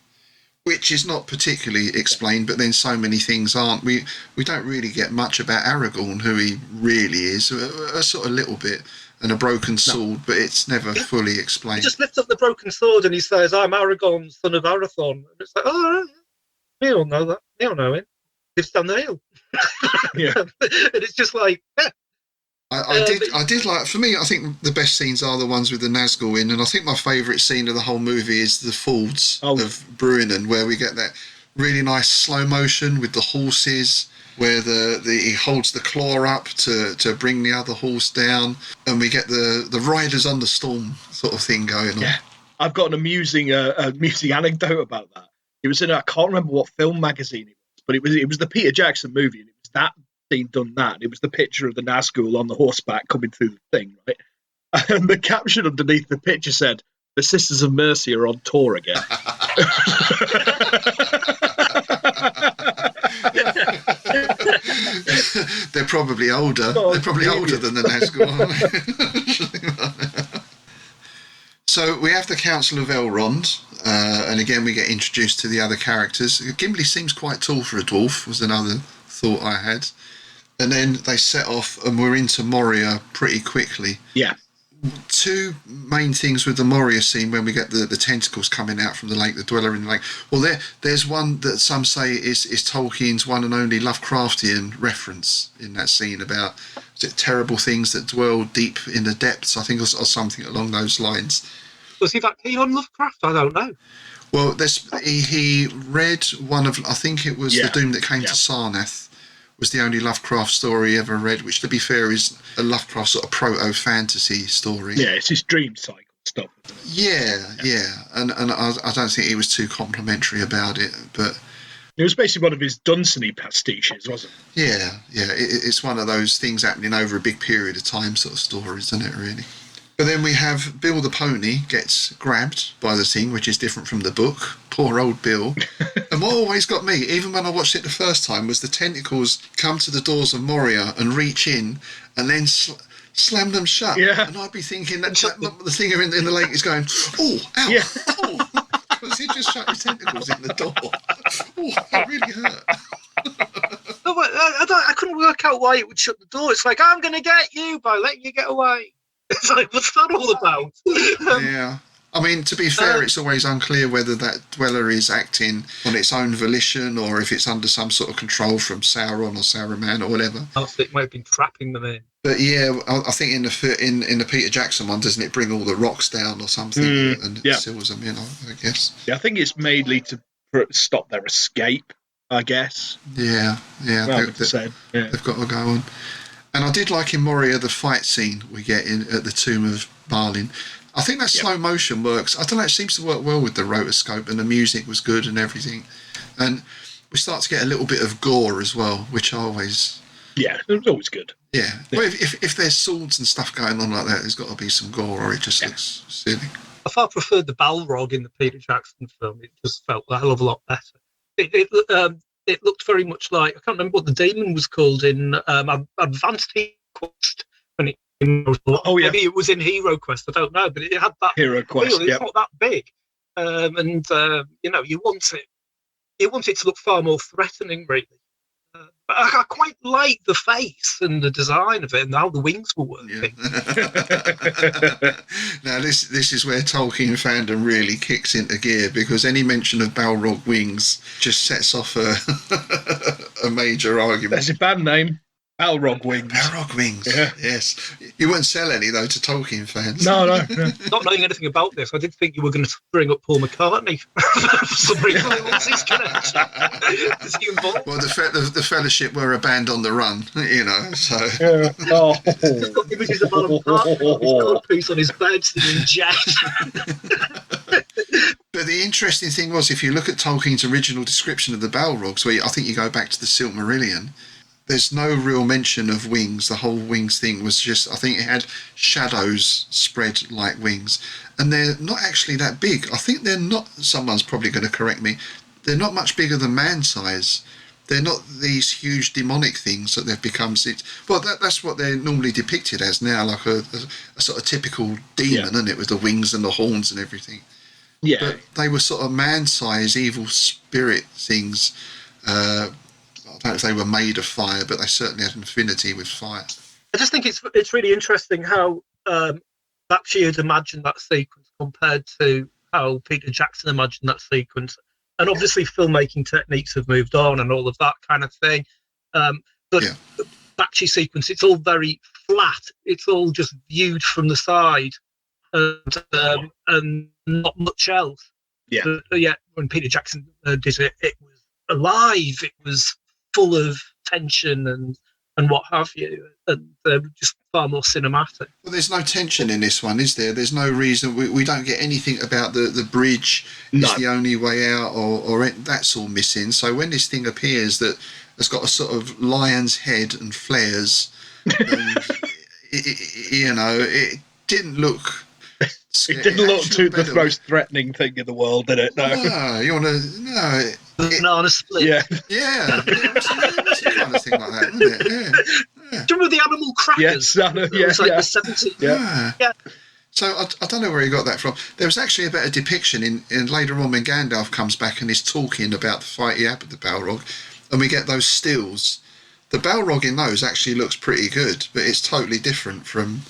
Which is not particularly explained, but then so many things aren't. We don't really get much about Aragorn, who he really is. A sort of little bit. And a broken sword, but it's never fully explained. He just lifts up the broken sword and he says, "I'm Aragorn, son of Arathorn." And it's like, oh, we all know that. I don't know him. Lives down the hill. Yeah. And it's just like, yeah. I did like. For me, I think the best scenes are the ones with the Nazgul in, and I think my favourite scene of the whole movie is the Fords of Bruinen, where we get that really nice slow motion with the horses, where he holds the claw up to bring the other horse down, and we get the riders on the storm sort of thing going on. Yeah, I've got an amusing anecdote about that. It was in I can't remember what film magazine it was, but it was the Peter Jackson movie, and it was that scene done that. It was the picture of the Nazgul on the horseback coming through the thing, right? And the caption underneath the picture said, "The Sisters of Mercy are on tour again." They're probably older. They're probably older than the Nazgul, aren't they? So we have the Council of Elrond, and again we get introduced to the other characters. Gimli seems quite tall for a dwarf, was another thought I had. And then they set off, and we're into Moria pretty quickly. Yeah. Two main things with the Moria scene when we get the tentacles coming out from the lake, the dweller in the lake. Well, there's one that some say is Tolkien's one and only Lovecraftian reference in that scene about terrible things that dwell deep in the depths, I think, or something along those lines. Was he that keen on Lovecraft? I don't know. Well, he read one of, I think it was The Doom That Came to Sarnath, was the only Lovecraft story he ever read, which, to be fair, is a Lovecraft sort of proto-fantasy story. Yeah, it's his dream cycle stuff. Yeah. And I don't think he was too complimentary about it, but... It was basically one of his Dunsany pastiches, wasn't it? Yeah. It's one of those things happening over a big period of time sort of stories, isn't it, really? But then we have Bill the pony gets grabbed by the thing, which is different from the book. Poor old Bill. And what always got me, even when I watched it the first time, was the tentacles come to the doors of Moria and reach in and then slam them shut. Yeah. And I'd be thinking that the thing in the lake is going, oh, ow, oh. Because he just shut his tentacles in the door. Oh, that really hurt. No, but I couldn't work out why it would shut the door. It's like, I'm going to get you by letting you get away. It's like, what's that all about? Yeah. I mean, to be fair, it's always unclear whether that dweller is acting on its own volition or if it's under some sort of control from Sauron or Saruman or whatever. I think it might have been trapping them in. But yeah, I think in the Peter Jackson one, doesn't it bring all the rocks down or something and seals them in, I guess? Yeah, I think it's mainly to stop their escape, I guess. Yeah. They've got to go on. And I did like in Moria the fight scene we get in at the Tomb of Balin. I think that slow motion works. I don't know, it seems to work well with the rotoscope, and the music was good and everything. And we start to get a little bit of gore as well, which I always... Yeah, it was always good. Yeah. Well, if there's swords and stuff going on like that, there's got to be some gore, or it just looks silly. I far preferred the Balrog in the Peter Jackson film. It just felt a hell of a lot better. It looked very much like, I can't remember what the demon was called in Advanced Hero Quest. When it maybe it was in Hero Quest, I don't know, but it had that Hero Quest. It's not that big, you want it to look far more threatening, really. But I quite like the face and the design of it and how the wings were working. Yeah. Now, this is where Tolkien fandom really kicks into gear, because any mention of Balrog wings just sets off a major argument. That's a band name. Balrog wings. Balrog wings, yes. You wouldn't sell any, though, to Tolkien fans. No. Not knowing anything about this, I did think you were going to bring up Paul McCartney. For some reason, what's his connection? Is he involved? Well, the Fellowship were a band on the run, so... He's got images of Alan Parker with his codpiece on his bed singing jazz. But the interesting thing was, if you look at Tolkien's original description of the Balrogs, where I think you go back to the Silmarillion, there's no real mention of wings. The whole wings thing was just, I think it had shadows spread like wings. And they're not actually that big. I think they're not, someone's probably going to correct me, they're not much bigger than man size. They're not these huge demonic things that they've become. Well, that's what they're normally depicted as now, like a sort of typical demon, isn't it, with the wings and the horns and everything. Yeah. But they were sort of man-sized evil spirit things. I don't know if they were made of fire, but they certainly had an affinity with fire. I just think it's really interesting how Bakshi had imagined that sequence compared to how Peter Jackson imagined that sequence. And obviously filmmaking techniques have moved on and all of that kind of thing. But Yeah. the Bakshi sequence, it's all very flat. It's all just viewed from the side, and not much else. Yeah. But, yeah, when Peter Jackson did it, it was alive. It was full of tension and what have you, and just far more cinematic. Well, there's no tension in this one, is there? There's no reason. We don't get anything about the bridge. No. It's the only way out, or that's all missing. So when this thing appears that has got a sort of lion's head and flares, and it didn't look. It didn't look the most threatening thing in the world, did it? No. No, you want to no. Banana split. Yeah. Yeah, it was a kind of thing like that, wasn't it? Yeah. Do you remember the animal crackers? Yes, I know, It was like yeah. the 70s. Yeah. So I don't know where he got that from. There was actually a better depiction in later on when Gandalf comes back and is talking about the fight he had with the Balrog, and we get those stills. The Balrog in those actually looks pretty good, but it's totally different from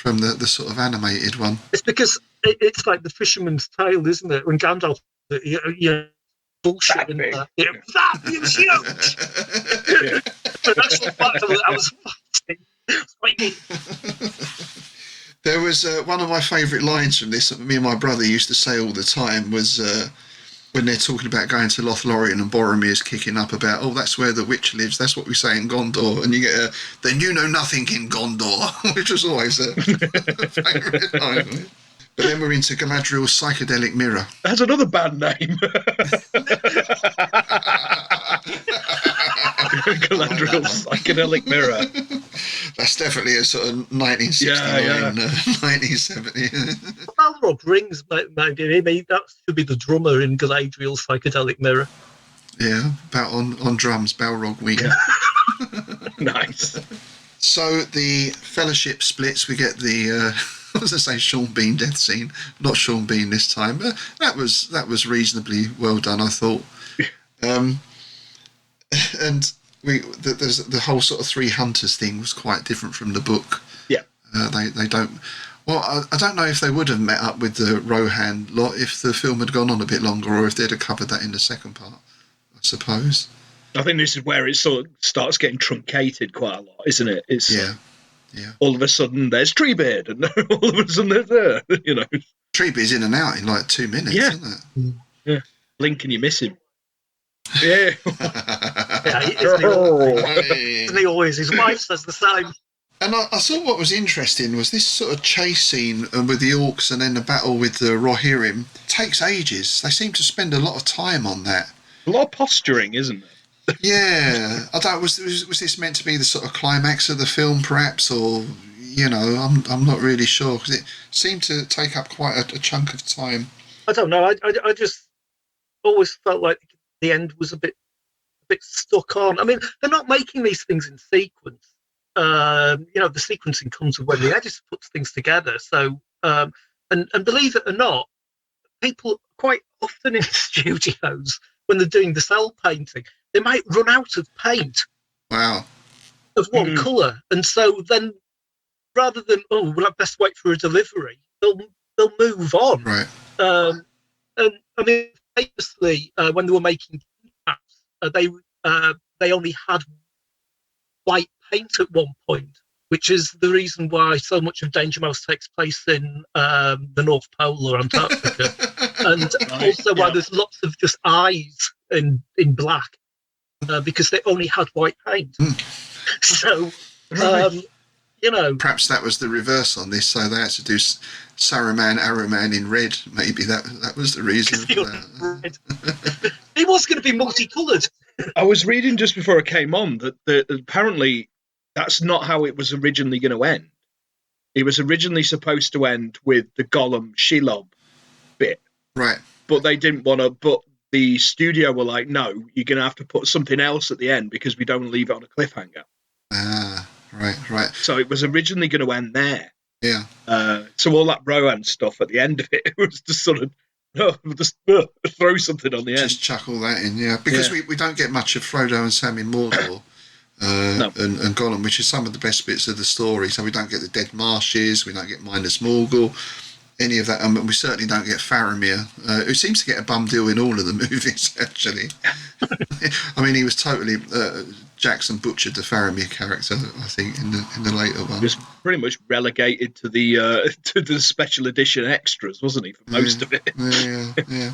the sort of animated one. It's because it's like the fisherman's tale, isn't it? When Gandalf, bullshit in there. That is huge! But that's the fact that I was fighting. There was one of my favourite lines from this that me and my brother used to say all the time was when they're talking about going to Lothlorien and Boromir's kicking up about, oh, that's where the witch lives, that's what we say in Gondor, and you get then you know nothing in Gondor, which was always a favourite line. But then we're into Galadriel's psychedelic mirror. That's another band name. Galadriel's psychedelic mirror. That's definitely a sort of 1969, 1970. Balrog rings, maybe that should be the drummer in Galadriel's psychedelic mirror. Yeah, about on drums, Balrog wing. Nice. So the Fellowship splits. We get the I was going to say Sean Bean death scene, not Sean Bean this time, but that was reasonably well done, I thought. And there's the whole sort of three hunters thing was quite different from the book. Yeah. They don't. Well, I don't know if they would have met up with the Rohan lot if the film had gone on a bit longer, or if they'd have covered that in the second part, I suppose. I think this is where it sort of starts getting truncated quite a lot, isn't it? It's Yeah. all of a sudden there's Treebeard, and all of a sudden there's there, Treebeard's in and out in like 2 minutes, Yeah. isn't it? Yeah. Link and you miss him. Yeah. Isn't he always? His wife says the same. And I thought what was interesting was this sort of chase scene with the Orcs and then the battle with the Rohirrim takes ages. They seem to spend a lot of time on that. A lot of posturing, isn't it? Yeah, I don't. Was this meant to be the sort of climax of the film, perhaps, or I'm not really sure because it seemed to take up quite a chunk of time. I don't know. I just always felt like the end was a bit stuck on. I mean, they're not making these things in sequence. The sequencing comes when the editor puts things together. So, and believe it or not, people quite often in studios when they're doing the cell painting, they might run out of paint. Wow. Of one colour, and so then rather than we'll have best wait for a delivery, they'll move on. Right. And I mean, famously, when they were making maps, they only had white paint at one point, which is the reason why so much of Danger Mouse takes place in the North Pole or Antarctica, and also why there's lots of just eyes in black because they only had white paint. So, perhaps that was the reverse on this. So they had to do Saruman, Aruman in red. Maybe that was the reason for that. It was going to be multicoloured. I was reading just before I came on that apparently that's not how it was originally going to end. It was originally supposed to end with the Gollum Shelob bit. Right. But they didn't want to, but the studio were like, no, you're going to have to put something else at the end because we don't leave it on a cliffhanger. Ah, right. So it was originally going to end there. Yeah. So all that Rohan stuff at the end of it was just sort of, throw something on the end. Just chuck all that in, yeah. Because we don't get much of Frodo and Sam in Mordor. And Gollum, which is some of the best bits of the story. So we don't get the Dead Marshes, we don't get Minas Morgul. any of that. We certainly don't get Faramir, who seems to get a bum deal in all of the movies, actually. I mean, he was totally... Jackson butchered the Faramir character, I think, in the later one. He was pretty much relegated to the special edition extras, wasn't he, for most of it? Yeah.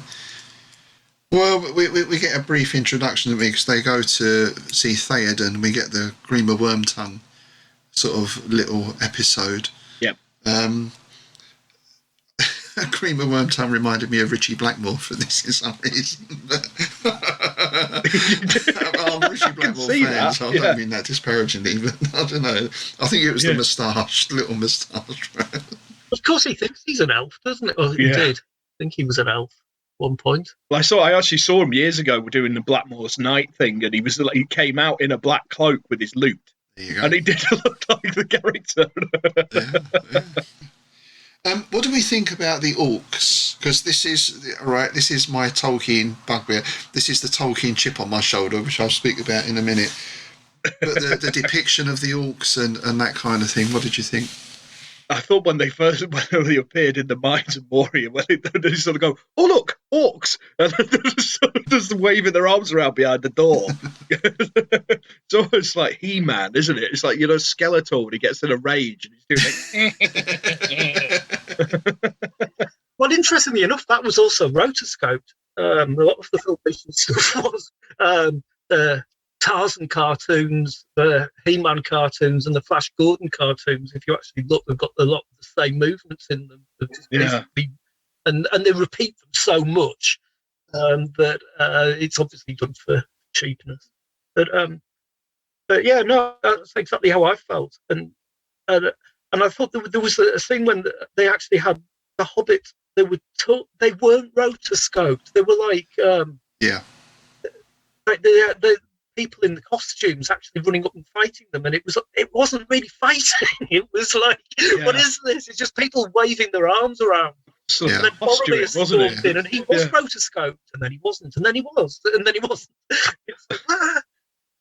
Well, we get a brief introduction, because they go to see Theoden. We get the Grima Wormtongue sort of little episode. Yep. Grima Wormtongue reminded me of Richie Blackmore for this in some reason. I'm Richie Blackmore fan, so I don't mean that disparagingly, but I don't know. I think it was the moustache, little moustache. Of course, he thinks he's an elf, doesn't it? Or he did think he was an elf at one point. Well, I actually saw him years ago doing the Blackmore's Night thing, and he came out in a black cloak with his lute, and he did look like the character. What do we think about the Orcs? Because this is my Tolkien bugbear. This is the Tolkien chip on my shoulder, which I'll speak about in a minute. But the depiction of the Orcs and that kind of thing, what did you think? I thought when they appeared in the Mines of Moria, when they sort of go, "Oh look, Orcs!" and just waving their arms around behind the door. It's almost like He-Man, isn't it? It's like, Skeletor when he gets in a rage and he's doing Well, interestingly enough, that was also rotoscoped. A lot of the filmation stuff was the Tarzan cartoons, the He-Man cartoons, and the Flash Gordon cartoons. If you actually look, they've got a lot of the same movements in them. And they repeat them so much that it's obviously done for cheapness. But yeah, no, that's exactly how I felt. And I thought there was a scene when they actually had the Hobbit. They weren't rotoscoped. They were like the people in the costumes actually running up and fighting them, and it wasn't really fighting. It was like, what is this? It's just people waving their arms around. So and then Boromir stormed in, and he was rotoscoped, and then he wasn't, and then he was, and then he wasn't. It's like,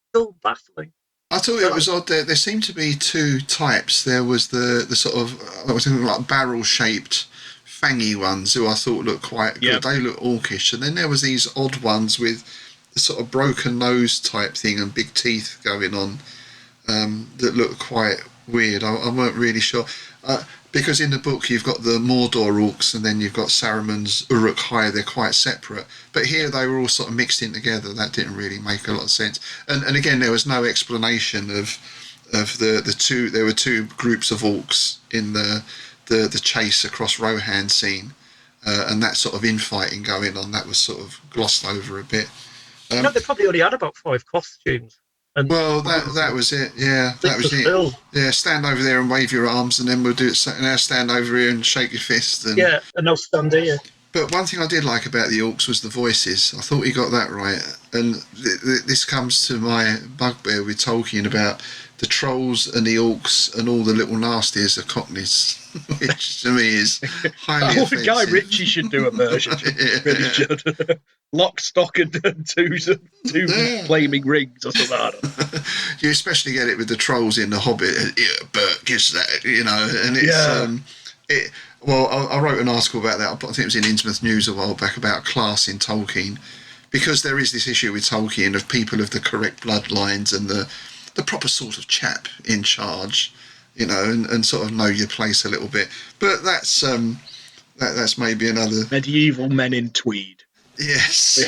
still baffling. I thought it was odd. There seemed to be two types. There was the sort of, I was thinking like barrel-shaped, fangy ones who I thought looked quite good. Yep. They looked orcish, and then there was these odd ones with the sort of broken nose type thing and big teeth going on that looked quite weird. I weren't really sure. Because in the book you've got the Mordor Orcs and then you've got Saruman's Uruk-hai. They're quite separate. But here they were all sort of mixed in together. That didn't really make a lot of sense. And again, there was no explanation of the two. There were two groups of Orcs in the chase across Rohan scene. And that sort of infighting going on, that was sort of glossed over a bit. They probably only had about 5 costumes. And well, that was it. Yeah, that was it. Yeah, stand over there and wave your arms, and then we'll do it. Now stand over here and shake your fist. And I'll stand here. But one thing I did like about the Orcs was the voices. I thought he got that right. And this comes to my bugbear with Tolkien about the trolls and the Orcs and all the little nasties are Cockneys, which to me is highly offensive. Guy Ritchie should do a version. Really should. Lock, stock, and two flaming rings or something. You especially get it with the trolls in The Hobbit. Bert gives that, and it's Well, I wrote an article about that. I think it was in Innsmouth News a while back about class in Tolkien, because there is this issue with Tolkien of people of the correct bloodlines and the proper sort of chap in charge, and sort of know your place a little bit. But that's maybe another medieval men in tweed. Yes.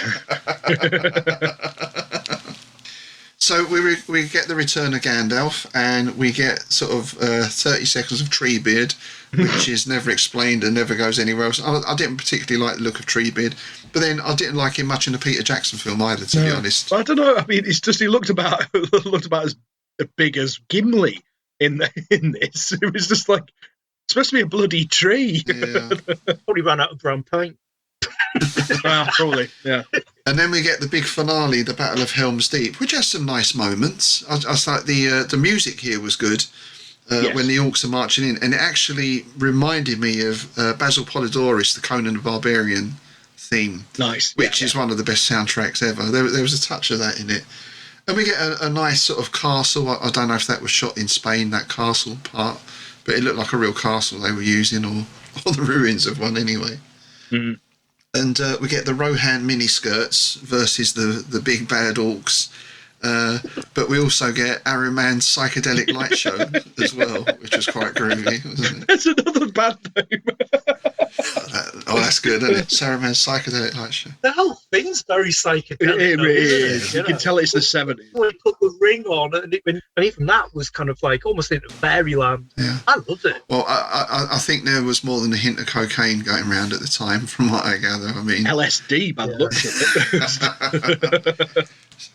So we get the return of Gandalf, and we get sort of 30 seconds of Treebeard, which is never explained and never goes anywhere else. I didn't particularly like the look of Treebeard, but then I didn't like him much in the Peter Jackson film either, to be honest. I don't know. I mean, it's just he looked about as big as Gimli in this. It was just like, it's supposed to be a bloody tree. Yeah. Probably ran out of brown paint. Well, probably, yeah. And then we get the big finale, the Battle of Helm's Deep, which has some nice moments. I thought the music here was good when the Orcs are marching in, and it actually reminded me of Basil Polidoris, the Conan the Barbarian theme. Nice. Which is one of the best soundtracks ever. There was a touch of that in it. And we get a nice sort of castle. I don't know if that was shot in Spain, that castle part, but it looked like a real castle they were using, or the ruins of one anyway. Mm. And we get the Rohan miniskirts versus the big bad orcs. But we also get Aruman's psychedelic light show as well, which was quite groovy, wasn't it? That's another bad name. That's good, isn't it? Saruman's psychedelic light show. The whole thing's very psychedelic. It though, is. isn't You it? can tell it's the 70s. When he put the ring on, and even that was kind of like almost into fairyland. Yeah. I loved it. Well, I think there was more than a hint of cocaine going around at the time, from what I gather. I mean, LSD by the looks of it.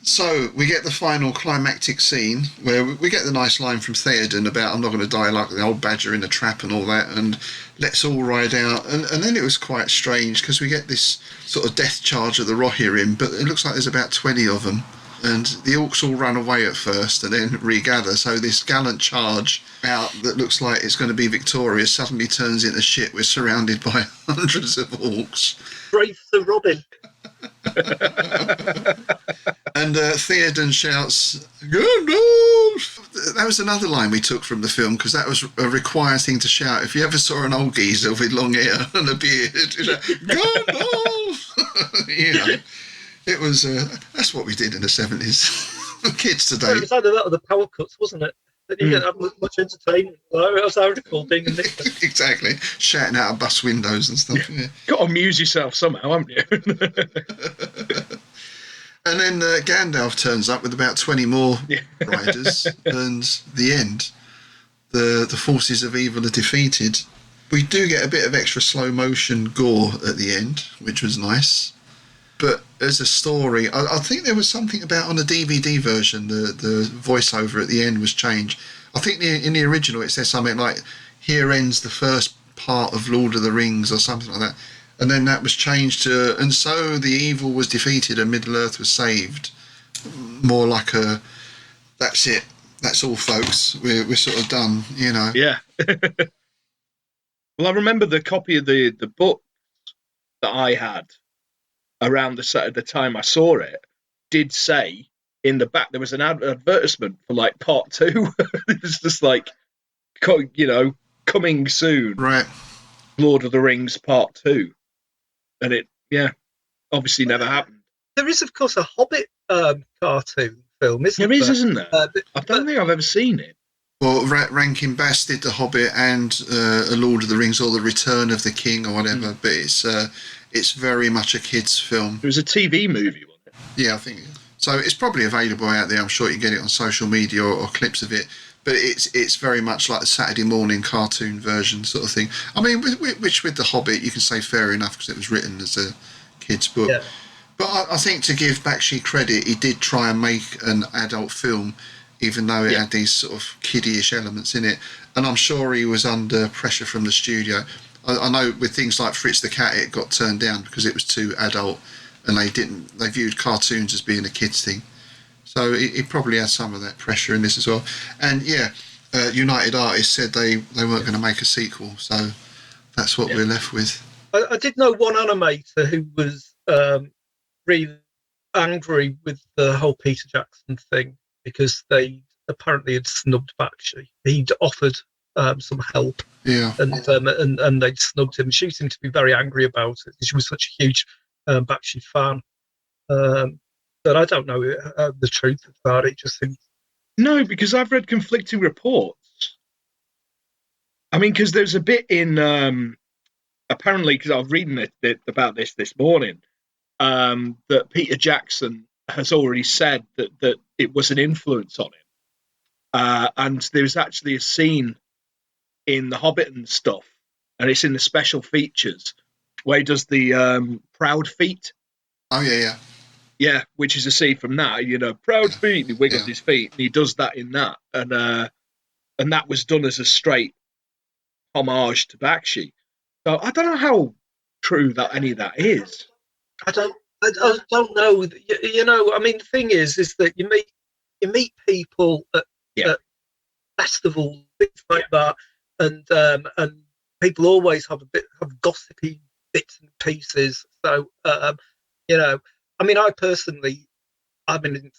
So we get the final climactic scene where we get the nice line from Theoden about I'm not going to die like the old badger in the trap and all that, and let's all ride out. And then it was quite strange because we get this sort of death charge of the Rohirrim, but it looks like there's about 20 of them. And the orcs all run away at first and then regather. So this gallant charge out that looks like it's going to be victorious suddenly turns into shit. We're surrounded by hundreds of orcs. Brave Sir Robin. And Theoden shouts, Gandalf! That was another line we took from the film, because that was a required thing to shout. If you ever saw an old geezer with long hair and a beard, you know, Gandalf! You know, it was, that's what we did in the 70s. Kids today. It was either that or the power cuts, wasn't it? That you didn't have much entertainment. Well, it was article being a nitpick. Exactly. Shouting out of bus windows and stuff. Yeah. Got to amuse yourself somehow, haven't you? And then Gandalf turns up with about 20 more riders, and the end. The forces of evil are defeated. We do get a bit of extra slow motion gore at the end, which was nice. But as a story, I think there was something about on the DVD version, the voiceover at the end was changed. I think in the original it says something like, here ends the first part of Lord of the Rings or something like that. And then that was changed to, and so the evil was defeated and Middle-earth was saved. More like a, that's it. That's all, folks. We're sort of done, you know. Yeah. Well, I remember the copy of the book that I had around the time I saw it did say in the back there was an advertisement for like part 2. It was just like, you know, coming soon. Right. Lord of the Rings part 2. And it, obviously never happened. There is, of course, a Hobbit cartoon film, isn't there? There is, isn't there? But I don't think I've ever seen it. Well, Rankin Bass did The Hobbit and A Lord of the Rings, or The Return of the King, or whatever. But it's very much a kids' film. It was a TV movie, wasn't it? Yeah, I think so. It's probably available out there. I'm sure you can get it on social media or clips of it. But it's very much like a Saturday morning cartoon version sort of thing. I mean, which with The Hobbit, you can say fair enough because it was written as a kid's book. Yeah. But I think to give Bakshi credit, he did try and make an adult film, even though it had these sort of kiddie-ish elements in it. And I'm sure he was under pressure from the studio. I know with things like Fritz the Cat, it got turned down because it was too adult, and they viewed cartoons as being a kid's thing. So it probably has some of that pressure in this as well. And United Artists said they weren't going to make a sequel, so that's what we're left with. I did know one animator who was really angry with the whole Peter Jackson thing because they apparently had snubbed Bakshi. He'd offered some help, and they'd snubbed him. She seemed to be very angry about it. She was such a huge Bakshi fan. But I don't know the truth about it. Just seems... No, because I've read conflicting reports. I mean, because there's a bit in apparently, because I was reading about this morning, that Peter Jackson has already said that it was an influence on him, and there's actually a scene in The Hobbit and stuff, and it's in the special features where he does the proud feet. Oh yeah. Yeah, which is a scene from that, you know, proud feet, he wiggles his feet, and he does that in that. And that was done as a straight homage to Bakshi. So I don't know how true that any of that is. I don't know. You know, I mean, the thing is that you meet people at festivals, things like that, and people always have gossipy bits and pieces. So, you know, I mean, I didn't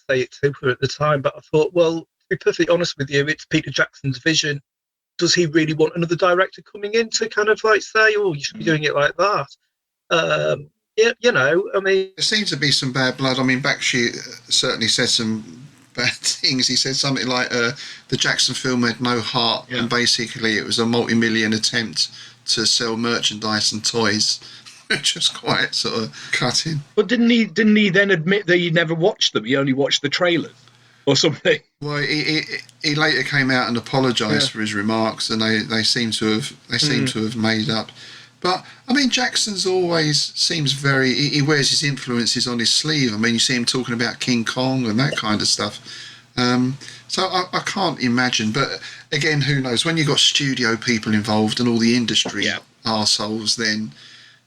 say it to her at the time, but I thought, well, to be perfectly honest with you, it's Peter Jackson's vision. does he really want another director coming in to kind of like say, oh, you should be doing it like that? Yeah, you know, I mean, there seems to be some bad blood. I mean, Bakshi certainly said some bad things. He said something like the Jackson film had no heart, and basically it was a multi-million attempt to sell merchandise and toys, which was quite sort of cutting. But didn't he then admit that he never watched them? He only watched the trailers or something. Well, he later came out and apologised for his remarks, and they seem to have made up. But I mean, Jackson's always seems very. He wears his influences on his sleeve. I mean, you see him talking about King Kong and that kind of stuff. So I can't imagine. But again, who knows? When you've got studio people involved and all the industry arseholes, then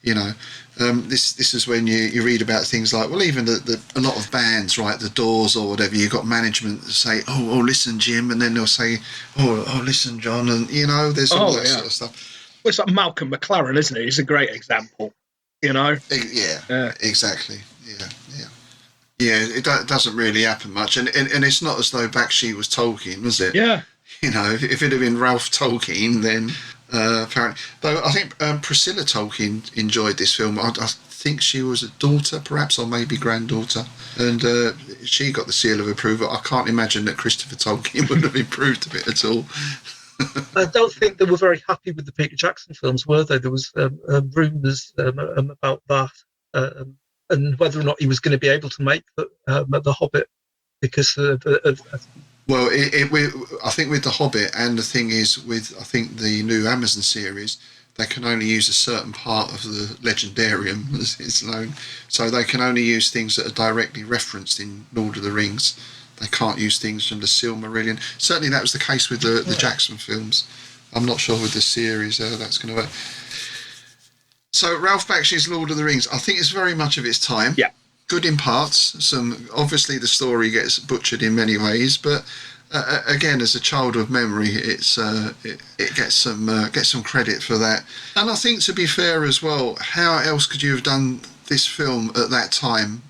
you know. This is when you read about things like, well, even a lot of bands, right, the Doors or whatever, you've got management that say, oh, listen, Jim, and then they'll say, oh, listen, John, and, you know, there's all that sort of stuff. Well, it's like Malcolm McLaren, isn't it? He's a great example, you know? Yeah. Exactly, yeah, it doesn't really happen much, and it's not as though Bakshi was Tolkien, was it? Yeah. You know, if it had been Ralph Tolkien, then apparently, though I think Priscilla Tolkien enjoyed this film. I think she was a daughter, perhaps, or maybe granddaughter, and she got the seal of approval. I can't imagine that Christopher Tolkien would have improved a bit at all. I don't think they were very happy with the Peter Jackson films, were they? There was rumours about that, and whether or not he was going to be able to make the Hobbit because of well, I think with The Hobbit, and the thing is with, I think, the new Amazon series, they can only use a certain part of the Legendarium, as it's known. So they can only use things that are directly referenced in Lord of the Rings. They can't use things from the Silmarillion. Certainly that was the case with the Jackson films. I'm not sure with the series that's going to work. So Ralph Bakshi's Lord of the Rings, I think it's very much of its time. Yeah. Good in parts. Obviously the story gets butchered in many ways, but again, as a child of memory, it gets some credit for that. And I think, to be fair as well, how else could you have done this film at that time?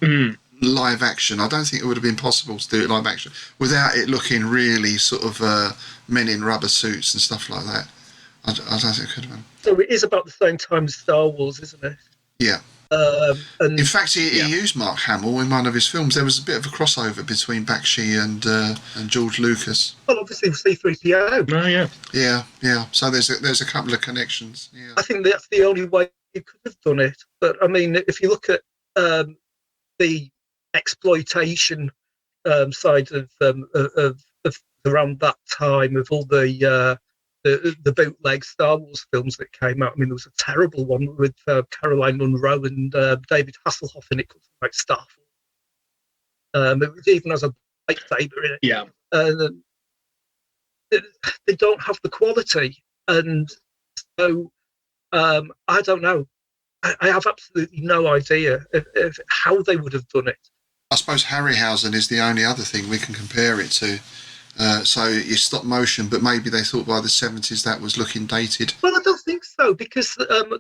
Live action. I don't think it would have been possible to do it live action without it looking really sort of men in rubber suits and stuff like that. I don't think it could have been. So it is about the same time as Star Wars, isn't it? Yeah. And in fact, he used Mark Hamill in one of his films. There was a bit of a crossover between Bakshi and George Lucas. Well, obviously C3po. Oh yeah. So there's a couple of connections. Yeah. I think that's the only way you could have done it. But I mean, if you look at the exploitation side of around that time of all the bootleg Star Wars films that came out. I mean, there was a terrible one with Caroline Munro and David Hasselhoff in it called like Starfall. It even has a lightsaber in it. Yeah. They don't have the quality, and so I don't know. I have absolutely no idea of how they would have done it. I suppose Harryhausen is the only other thing we can compare it to. So you stop motion, but maybe they thought by the 70s that was looking dated. Well, I don't think so, because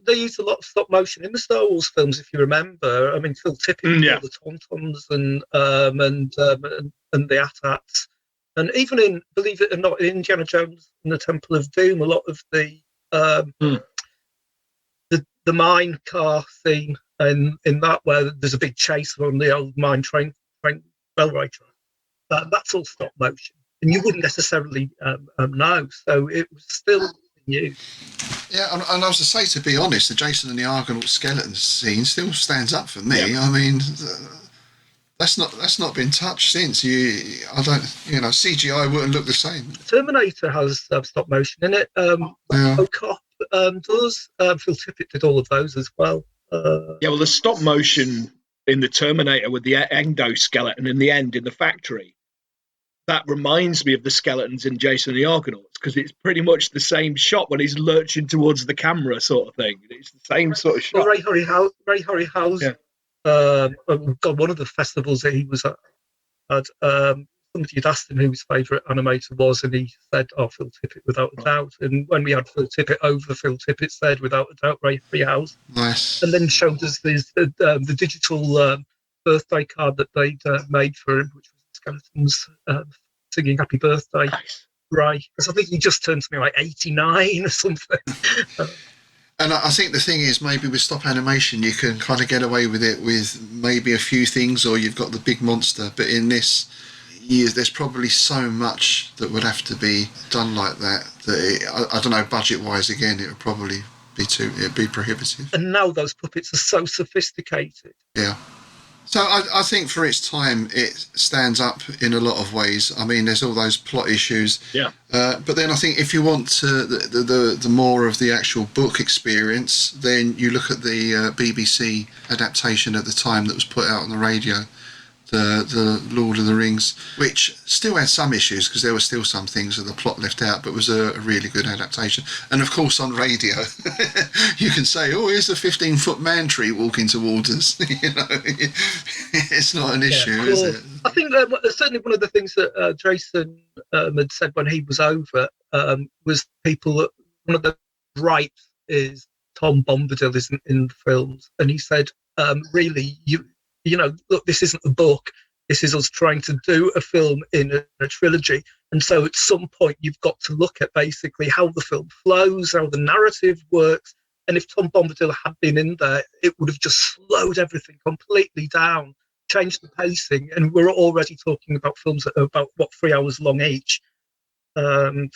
they used a lot of stop motion in the Star Wars films, if you remember. I mean, Phil Tippett, the Tauntauns and the AT-ATs. And even in, believe it or not, in Indiana Jones and the Temple of Doom, a lot of the mine car scene in that, where there's a big chase on the old mine train railway track, that's all stop motion. And you wouldn't necessarily know, so it was still new. Yeah, and I was to say, to be honest, the Jason and the Argonaut skeleton scene still stands up for me. Yeah. I mean, that's not been touched since. CGI wouldn't look the same. Terminator has stop motion in it. Cop does. Phil Tippett did all of those as well. Well, the stop motion in the Terminator with the endoskeleton in the end in the factory, that reminds me of the skeletons in Jason and the Argonauts, because it's pretty much the same shot when he's lurching towards the camera, sort of thing. It's the same sort of shot. Ray Harryhausen. One of the festivals that he was at, somebody had asked him who his favourite animator was, and he said, Phil Tippett, without a doubt. And when we had Phil Tippett over, Phil Tippett said, without a doubt, Ray Harryhausen. Nice. And then showed us the digital birthday card that they'd made for him, which was skeletons singing Happy Birthday. Nice. Right, because I think he just turned to me like 89 or something. And I think the thing is, maybe with stop animation, you can kind of get away with it with maybe a few things, or you've got the big monster. But in this, there's probably so much that would have to be done like that. I don't know, budget-wise, again, it would probably it'd be prohibitive. And now those puppets are so sophisticated. Yeah. So I think for its time, it stands up in a lot of ways. I mean, there's all those plot issues. Yeah. But then I think if you want the more of the actual book experience, then you look at the BBC adaptation at the time that was put out on the radio, the Lord of the Rings, which still had some issues because there were still some things that the plot left out, but was a really good adaptation. And of course on radio, you can say, oh, here's a 15-foot man tree walking towards us. You know, it's not an issue, is it? I think certainly one of the things that Jason had said when he was over was one of the gripes is Tom Bombadil isn't in the films, and he said, really, you know, look, this isn't a book. This is us trying to do a film in a trilogy. And so at some point, you've got to look at basically how the film flows, how the narrative works. And if Tom Bombadil had been in there, it would have just slowed everything completely down, changed the pacing. And we're already talking about films that are about, 3 hours long each. It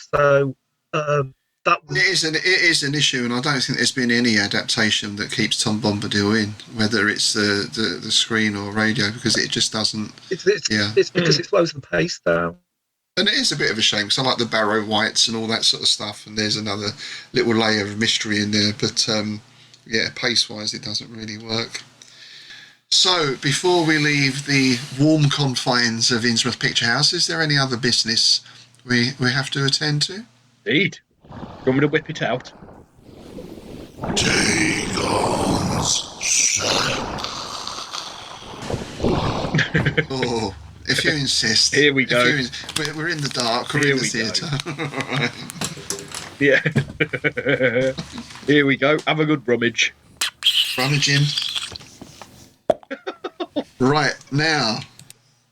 is an issue, and I don't think there's been any adaptation that keeps Tom Bombadil in, whether it's the screen or radio, because it just doesn't. It's because it slows the pace down. And it is a bit of a shame, because I like the Barrow Whites and all that sort of stuff, and there's another little layer of mystery in there, but pace-wise it doesn't really work. So, before we leave the warm confines of Innsmouth Picture House, is there any other business we have to attend to? Indeed. Do you want me to whip it out? Dagon's sack. Oh, if you insist. Here we go. We're in the dark. We're in the theatre. Yeah. Here we go. Have a good rummage. Rummaging. Right, now,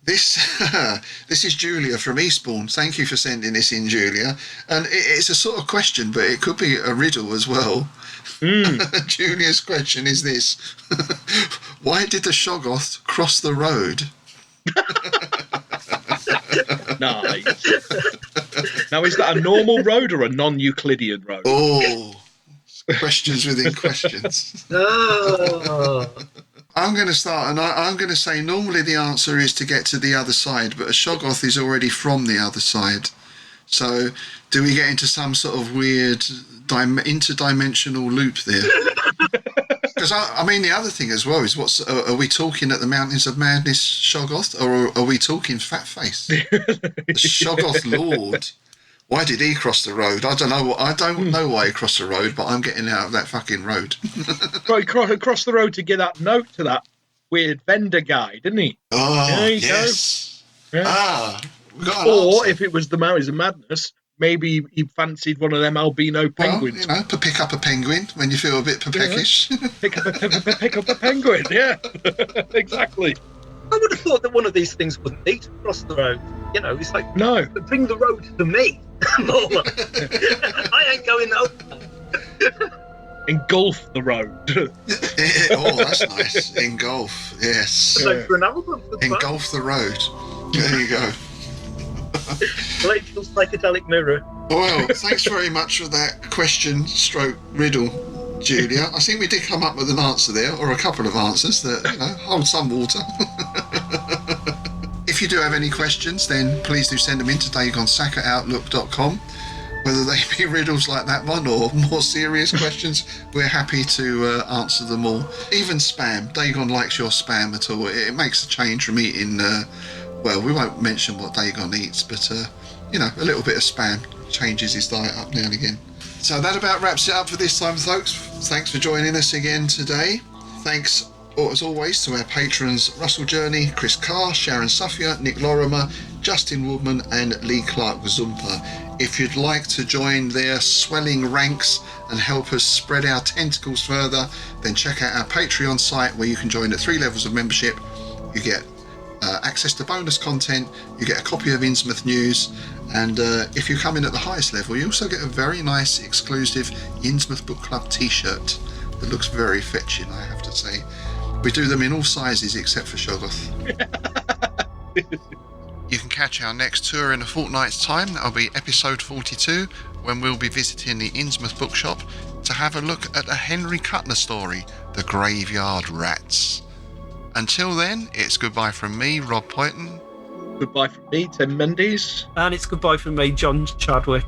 this is Julia from Eastbourne. Thank you for sending this in, Julia. And it's a sort of question, but it could be a riddle as well. Julia's question is this. Why did the shoggoth cross the road? Nice. Now, is that a normal road or a non-Euclidean road? Oh, questions within questions. Oh. I'm going to start, and I'm going to say normally the answer is to get to the other side, but a shoggoth is already from the other side. So do we get into some sort of weird interdimensional loop there? Because, I mean, the other thing as well is, are we talking at the Mountains of Madness shoggoth, or are we talking Fat Face? The shoggoth lord. Why did he cross the road? I don't know why he crossed the road, but I'm getting out of that fucking road. Well, he crossed the road to get that note to that weird vendor guy, didn't he? Oh, yes. Yeah. We got or if it was the Mountains of Madness, maybe he fancied one of them albino penguins. Well, pick up a penguin when you feel a bit peckish. Pick up a penguin, yeah. Exactly. I would have thought that one of these things wouldn't need to cross the road. You know, it's like, no. Bring the road to me. I ain't going over. Engulf the road. Oh, that's nice. Engulf, yes. For an album. Engulf the road. There you go. Rachel's psychedelic mirror. Well, thanks very much for that question / riddle, Julia. I think we did come up with an answer there, or a couple of answers that, hold some water. If you do have any questions, then please do send them in to dagonsack@outlook.com. Whether they be riddles like that one or more serious questions, we're happy to answer them all. Even spam. Dagon likes your spam at all. It makes a change from eating, we won't mention what Dagon eats, but, a little bit of spam changes his diet up now and again. So that about wraps it up for this time, folks. Thanks for joining us again today. Thanks, as always, to our patrons Russell Journey, Chris Carr, Sharon Suffier, Nick Lorimer, Justin Woodman and Lee Clark Zumper. If you'd like to join their swelling ranks and help us spread our tentacles further, then check out our Patreon site where you can join at 3 levels of membership. You get access to bonus content, you get a copy of Innsmouth News, and if you come in at the highest level, you also get a very nice exclusive Innsmouth Book Club t-shirt that looks very fetching, I have to say. We do them in all sizes except for shoggoth. You can catch our next tour in a fortnight's time. That'll be episode 42, when we'll be visiting the Innsmouth Bookshop to have a look at a Henry Cutler story, The Graveyard Rats. Until then, it's goodbye from me, Rob Poyton. Goodbye from me, Tim Mendes. And it's goodbye from me, John Chadwick.